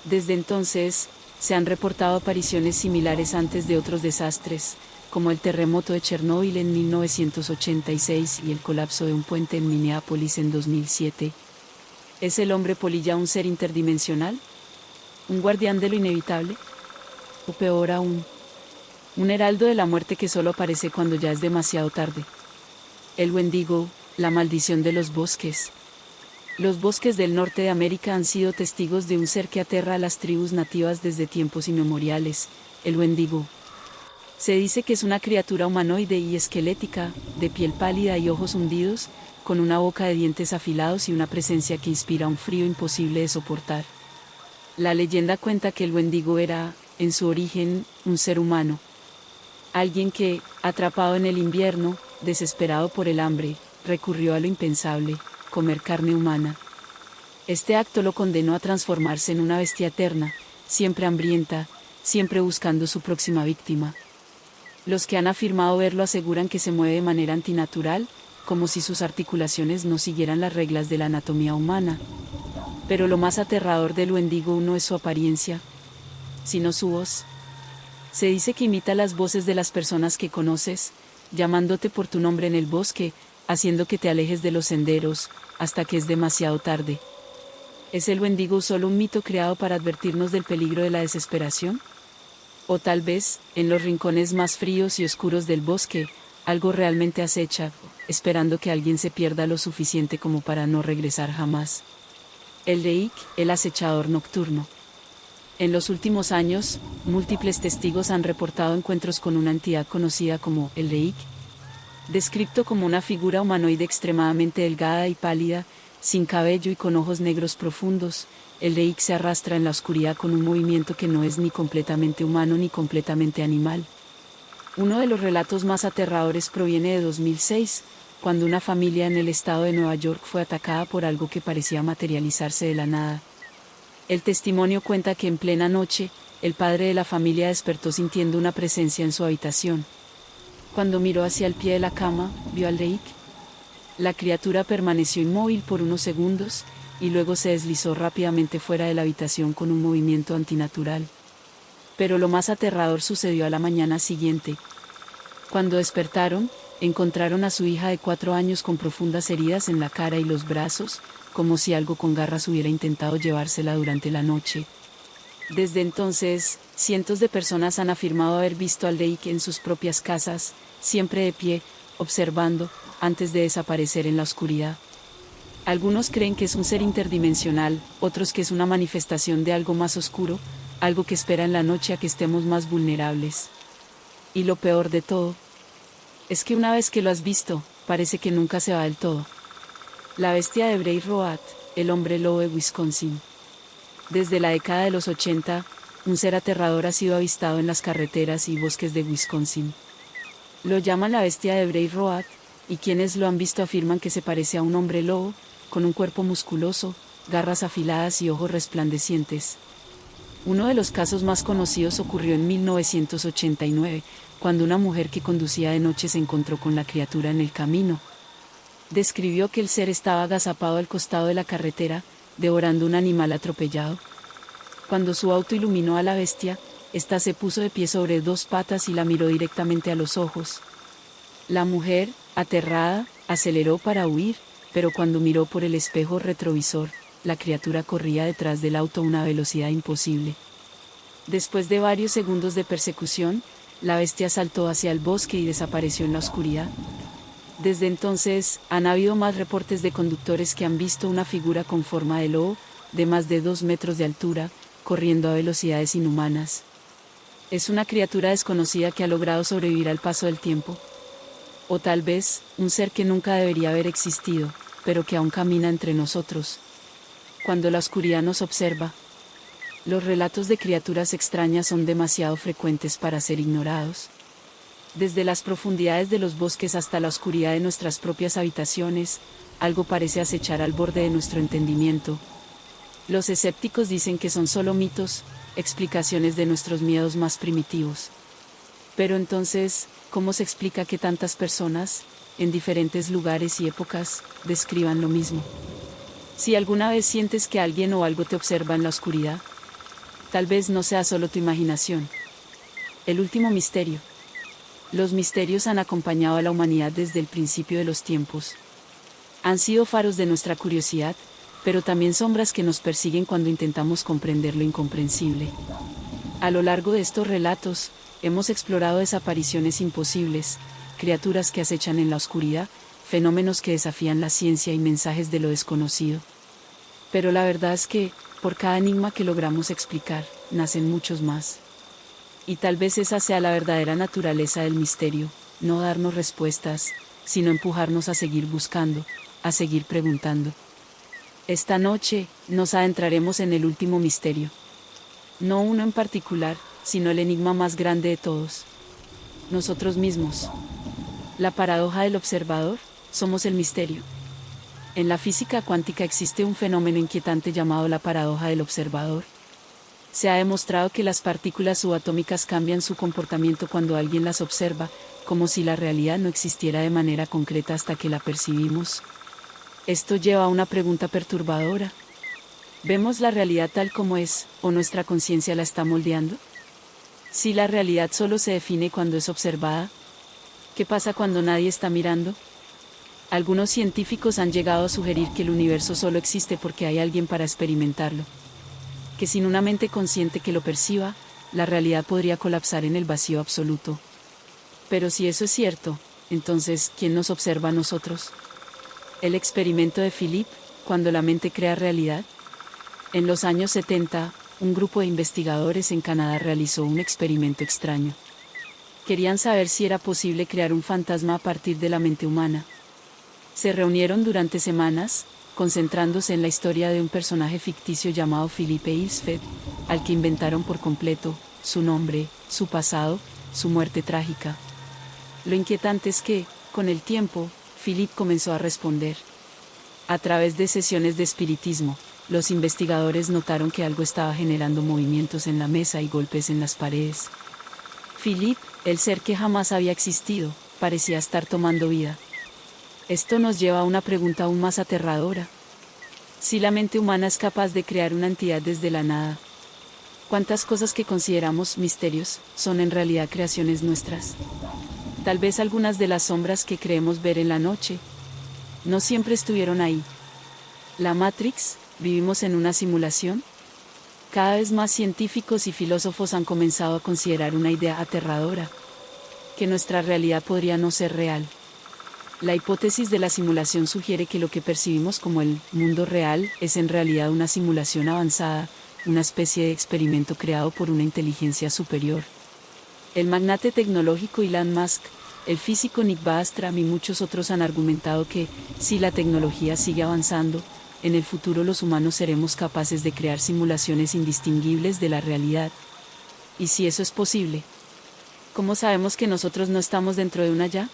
Desde entonces, se han reportado apariciones similares antes de otros desastres, como el terremoto de Chernóbil en 1986 y el colapso de un puente en Minneapolis en 2007. ¿Es el hombre polilla un ser interdimensional? ¿Un guardián de lo inevitable? ¿O peor aún, un heraldo de la muerte que solo aparece cuando ya es demasiado tarde? El Wendigo, la maldición de los bosques. Los bosques del norte de América han sido testigos de un ser que aterra a las tribus nativas desde tiempos inmemoriales, el Wendigo. Se dice que es una criatura humanoide y esquelética, de piel pálida y ojos hundidos, con una boca de dientes afilados y una presencia que inspira un frío imposible de soportar. La leyenda cuenta que el Wendigo era, en su origen, un ser humano. Alguien que, atrapado en el invierno, desesperado por el hambre, recurrió a lo impensable: comer carne humana. Este acto lo condenó a transformarse en una bestia eterna, siempre hambrienta, siempre buscando su próxima víctima. Los que han afirmado verlo aseguran que se mueve de manera antinatural, como si sus articulaciones no siguieran las reglas de la anatomía humana. Pero lo más aterrador del Wendigo no es su apariencia, sino su voz. Se dice que imita las voces de las personas que conoces, llamándote por tu nombre en el bosque, haciendo que te alejes de los senderos, hasta que es demasiado tarde. ¿Es el Wendigo solo un mito creado para advertirnos del peligro de la desesperación? O tal vez, en los rincones más fríos y oscuros del bosque, algo realmente acecha, esperando que alguien se pierda lo suficiente como para no regresar jamás. El Reik, el acechador nocturno. En los últimos años, múltiples testigos han reportado encuentros con una entidad conocida como el Reik. Descrito como una figura humanoide extremadamente delgada y pálida, sin cabello y con ojos negros profundos, el Reik se arrastra en la oscuridad con un movimiento que no es ni completamente humano ni completamente animal. Uno de los relatos más aterradores proviene de 2006, cuando una familia en el estado de Nueva York fue atacada por algo que parecía materializarse de la nada. El testimonio cuenta que en plena noche, el padre de la familia despertó sintiendo una presencia en su habitación. Cuando miró hacia el pie de la cama, vio al Reik. La criatura permaneció inmóvil por unos segundos, y luego se deslizó rápidamente fuera de la habitación con un movimiento antinatural. Pero lo más aterrador sucedió a la mañana siguiente. Cuando despertaron, encontraron a su hija de 4 años con profundas heridas en la cara y los brazos, como si algo con garras hubiera intentado llevársela durante la noche. Desde entonces, cientos de personas han afirmado haber visto al Reik en sus propias casas, siempre de pie, observando, antes de desaparecer en la oscuridad. Algunos creen que es un ser interdimensional, otros que es una manifestación de algo más oscuro, algo que espera en la noche a que estemos más vulnerables. Y lo peor de todo es que una vez que lo has visto, parece que nunca se va del todo. La bestia de Bray Road, el hombre lobo de Wisconsin. Desde la década de los 80, un ser aterrador ha sido avistado en las carreteras y bosques de Wisconsin. Lo llaman la bestia de Bray Road, y quienes lo han visto afirman que se parece a un hombre lobo, con un cuerpo musculoso, garras afiladas y ojos resplandecientes. Uno de los casos más conocidos ocurrió en 1989, cuando una mujer que conducía de noche se encontró con la criatura en el camino. Describió que el ser estaba agazapado al costado de la carretera, devorando un animal atropellado. Cuando su auto iluminó a la bestia, ésta se puso de pie sobre 2 patas y la miró directamente a los ojos. La mujer, aterrada, aceleró para huir, pero cuando miró por el espejo retrovisor, la criatura corría detrás del auto a una velocidad imposible. Después de varios segundos de persecución, la bestia saltó hacia el bosque y desapareció en la oscuridad. Desde entonces, han habido más reportes de conductores que han visto una figura con forma de lobo, de más de 2 metros de altura, corriendo a velocidades inhumanas. Es una criatura desconocida que ha logrado sobrevivir al paso del tiempo. O tal vez, un ser que nunca debería haber existido, pero que aún camina entre nosotros. Cuando la oscuridad nos observa, los relatos de criaturas extrañas son demasiado frecuentes para ser ignorados. Desde las profundidades de los bosques hasta la oscuridad de nuestras propias habitaciones, algo parece acechar al borde de nuestro entendimiento. Los escépticos dicen que son solo mitos, explicaciones de nuestros miedos más primitivos. Pero entonces, ¿cómo se explica que tantas personas, en diferentes lugares y épocas, describan lo mismo? Si alguna vez sientes que alguien o algo te observa en la oscuridad, tal vez no sea solo tu imaginación. El último misterio. Los misterios han acompañado a la humanidad desde el principio de los tiempos. Han sido faros de nuestra curiosidad, pero también sombras que nos persiguen cuando intentamos comprender lo incomprensible. A lo largo de estos relatos, hemos explorado desapariciones imposibles, criaturas que acechan en la oscuridad, fenómenos que desafían la ciencia y mensajes de lo desconocido. Pero la verdad es que, por cada enigma que logramos explicar, nacen muchos más. Y tal vez esa sea la verdadera naturaleza del misterio, no darnos respuestas, sino empujarnos a seguir buscando, a seguir preguntando. Esta noche, nos adentraremos en el último misterio. No uno en particular, sino el enigma más grande de todos. Nosotros mismos. La paradoja del observador, somos el misterio. En la física cuántica existe un fenómeno inquietante llamado la paradoja del observador. Se ha demostrado que las partículas subatómicas cambian su comportamiento cuando alguien las observa, como si la realidad no existiera de manera concreta hasta que la percibimos. Esto lleva a una pregunta perturbadora. ¿Vemos la realidad tal como es, o nuestra conciencia la está moldeando? Si la realidad solo se define cuando es observada, ¿qué pasa cuando nadie está mirando? Algunos científicos han llegado a sugerir que el universo solo existe porque hay alguien para experimentarlo. Que sin una mente consciente que lo perciba, la realidad podría colapsar en el vacío absoluto. Pero si eso es cierto, entonces, ¿quién nos observa a nosotros? El experimento de Philip, cuando la mente crea realidad. En los años 70, un grupo de investigadores en Canadá realizó un experimento extraño. Querían saber si era posible crear un fantasma a partir de la mente humana. Se reunieron durante semanas, concentrándose en la historia de un personaje ficticio llamado Philippe Eilsfeld, al que inventaron por completo, su nombre, su pasado, su muerte trágica. Lo inquietante es que, con el tiempo, Philippe comenzó a responder. A través de sesiones de espiritismo, los investigadores notaron que algo estaba generando movimientos en la mesa y golpes en las paredes. Philippe, el ser que jamás había existido, parecía estar tomando vida. Esto nos lleva a una pregunta aún más aterradora. Si la mente humana es capaz de crear una entidad desde la nada, ¿cuántas cosas que consideramos misterios son en realidad creaciones nuestras? Tal vez algunas de las sombras que creemos ver en la noche no siempre estuvieron ahí. ¿La Matrix? ¿Vivimos en una simulación? Cada vez más científicos y filósofos han comenzado a considerar una idea aterradora, que nuestra realidad podría no ser real. La hipótesis de la simulación sugiere que lo que percibimos como el mundo real es en realidad una simulación avanzada, una especie de experimento creado por una inteligencia superior. El magnate tecnológico Elon Musk, el físico Nick Bostrom y muchos otros han argumentado que, si la tecnología sigue avanzando, en el futuro los humanos seremos capaces de crear simulaciones indistinguibles de la realidad. ¿Y si eso es posible? ¿Cómo sabemos que nosotros no estamos dentro de una ya?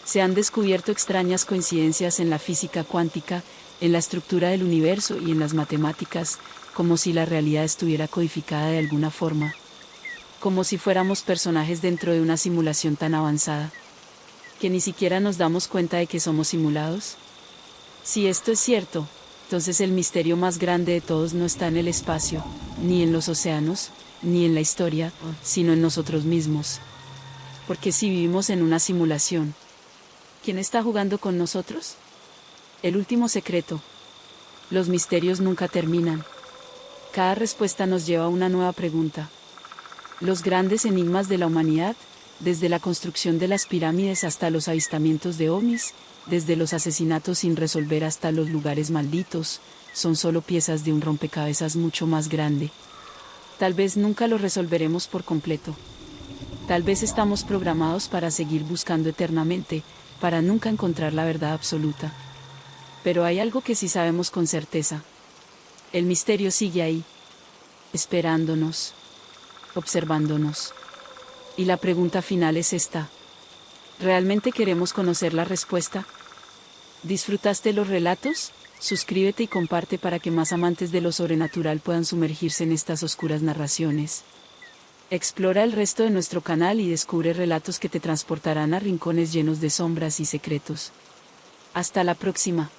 Se han descubierto extrañas coincidencias en la física cuántica, en la estructura del universo y en las matemáticas, como si la realidad estuviera codificada de alguna forma. Como si fuéramos personajes dentro de una simulación tan avanzada, que ni siquiera nos damos cuenta de que somos simulados. Si esto es cierto, entonces el misterio más grande de todos no está en el espacio, ni en los océanos, ni en la historia, sino en nosotros mismos. Porque si vivimos en una simulación, ¿quién está jugando con nosotros? El último secreto. Los misterios nunca terminan. Cada respuesta nos lleva a una nueva pregunta. Los grandes enigmas de la humanidad, desde la construcción de las pirámides hasta los avistamientos de ovnis, desde los asesinatos sin resolver hasta los lugares malditos, son solo piezas de un rompecabezas mucho más grande. Tal vez nunca lo resolveremos por completo. Tal vez estamos programados para seguir buscando eternamente, para nunca encontrar la verdad absoluta. Pero hay algo que sí sabemos con certeza. El misterio sigue ahí, esperándonos, observándonos. Y la pregunta final es esta. ¿Realmente queremos conocer la respuesta? ¿Disfrutaste los relatos? Suscríbete y comparte para que más amantes de lo sobrenatural puedan sumergirse en estas oscuras narraciones. Explora el resto de nuestro canal y descubre relatos que te transportarán a rincones llenos de sombras y secretos. Hasta la próxima.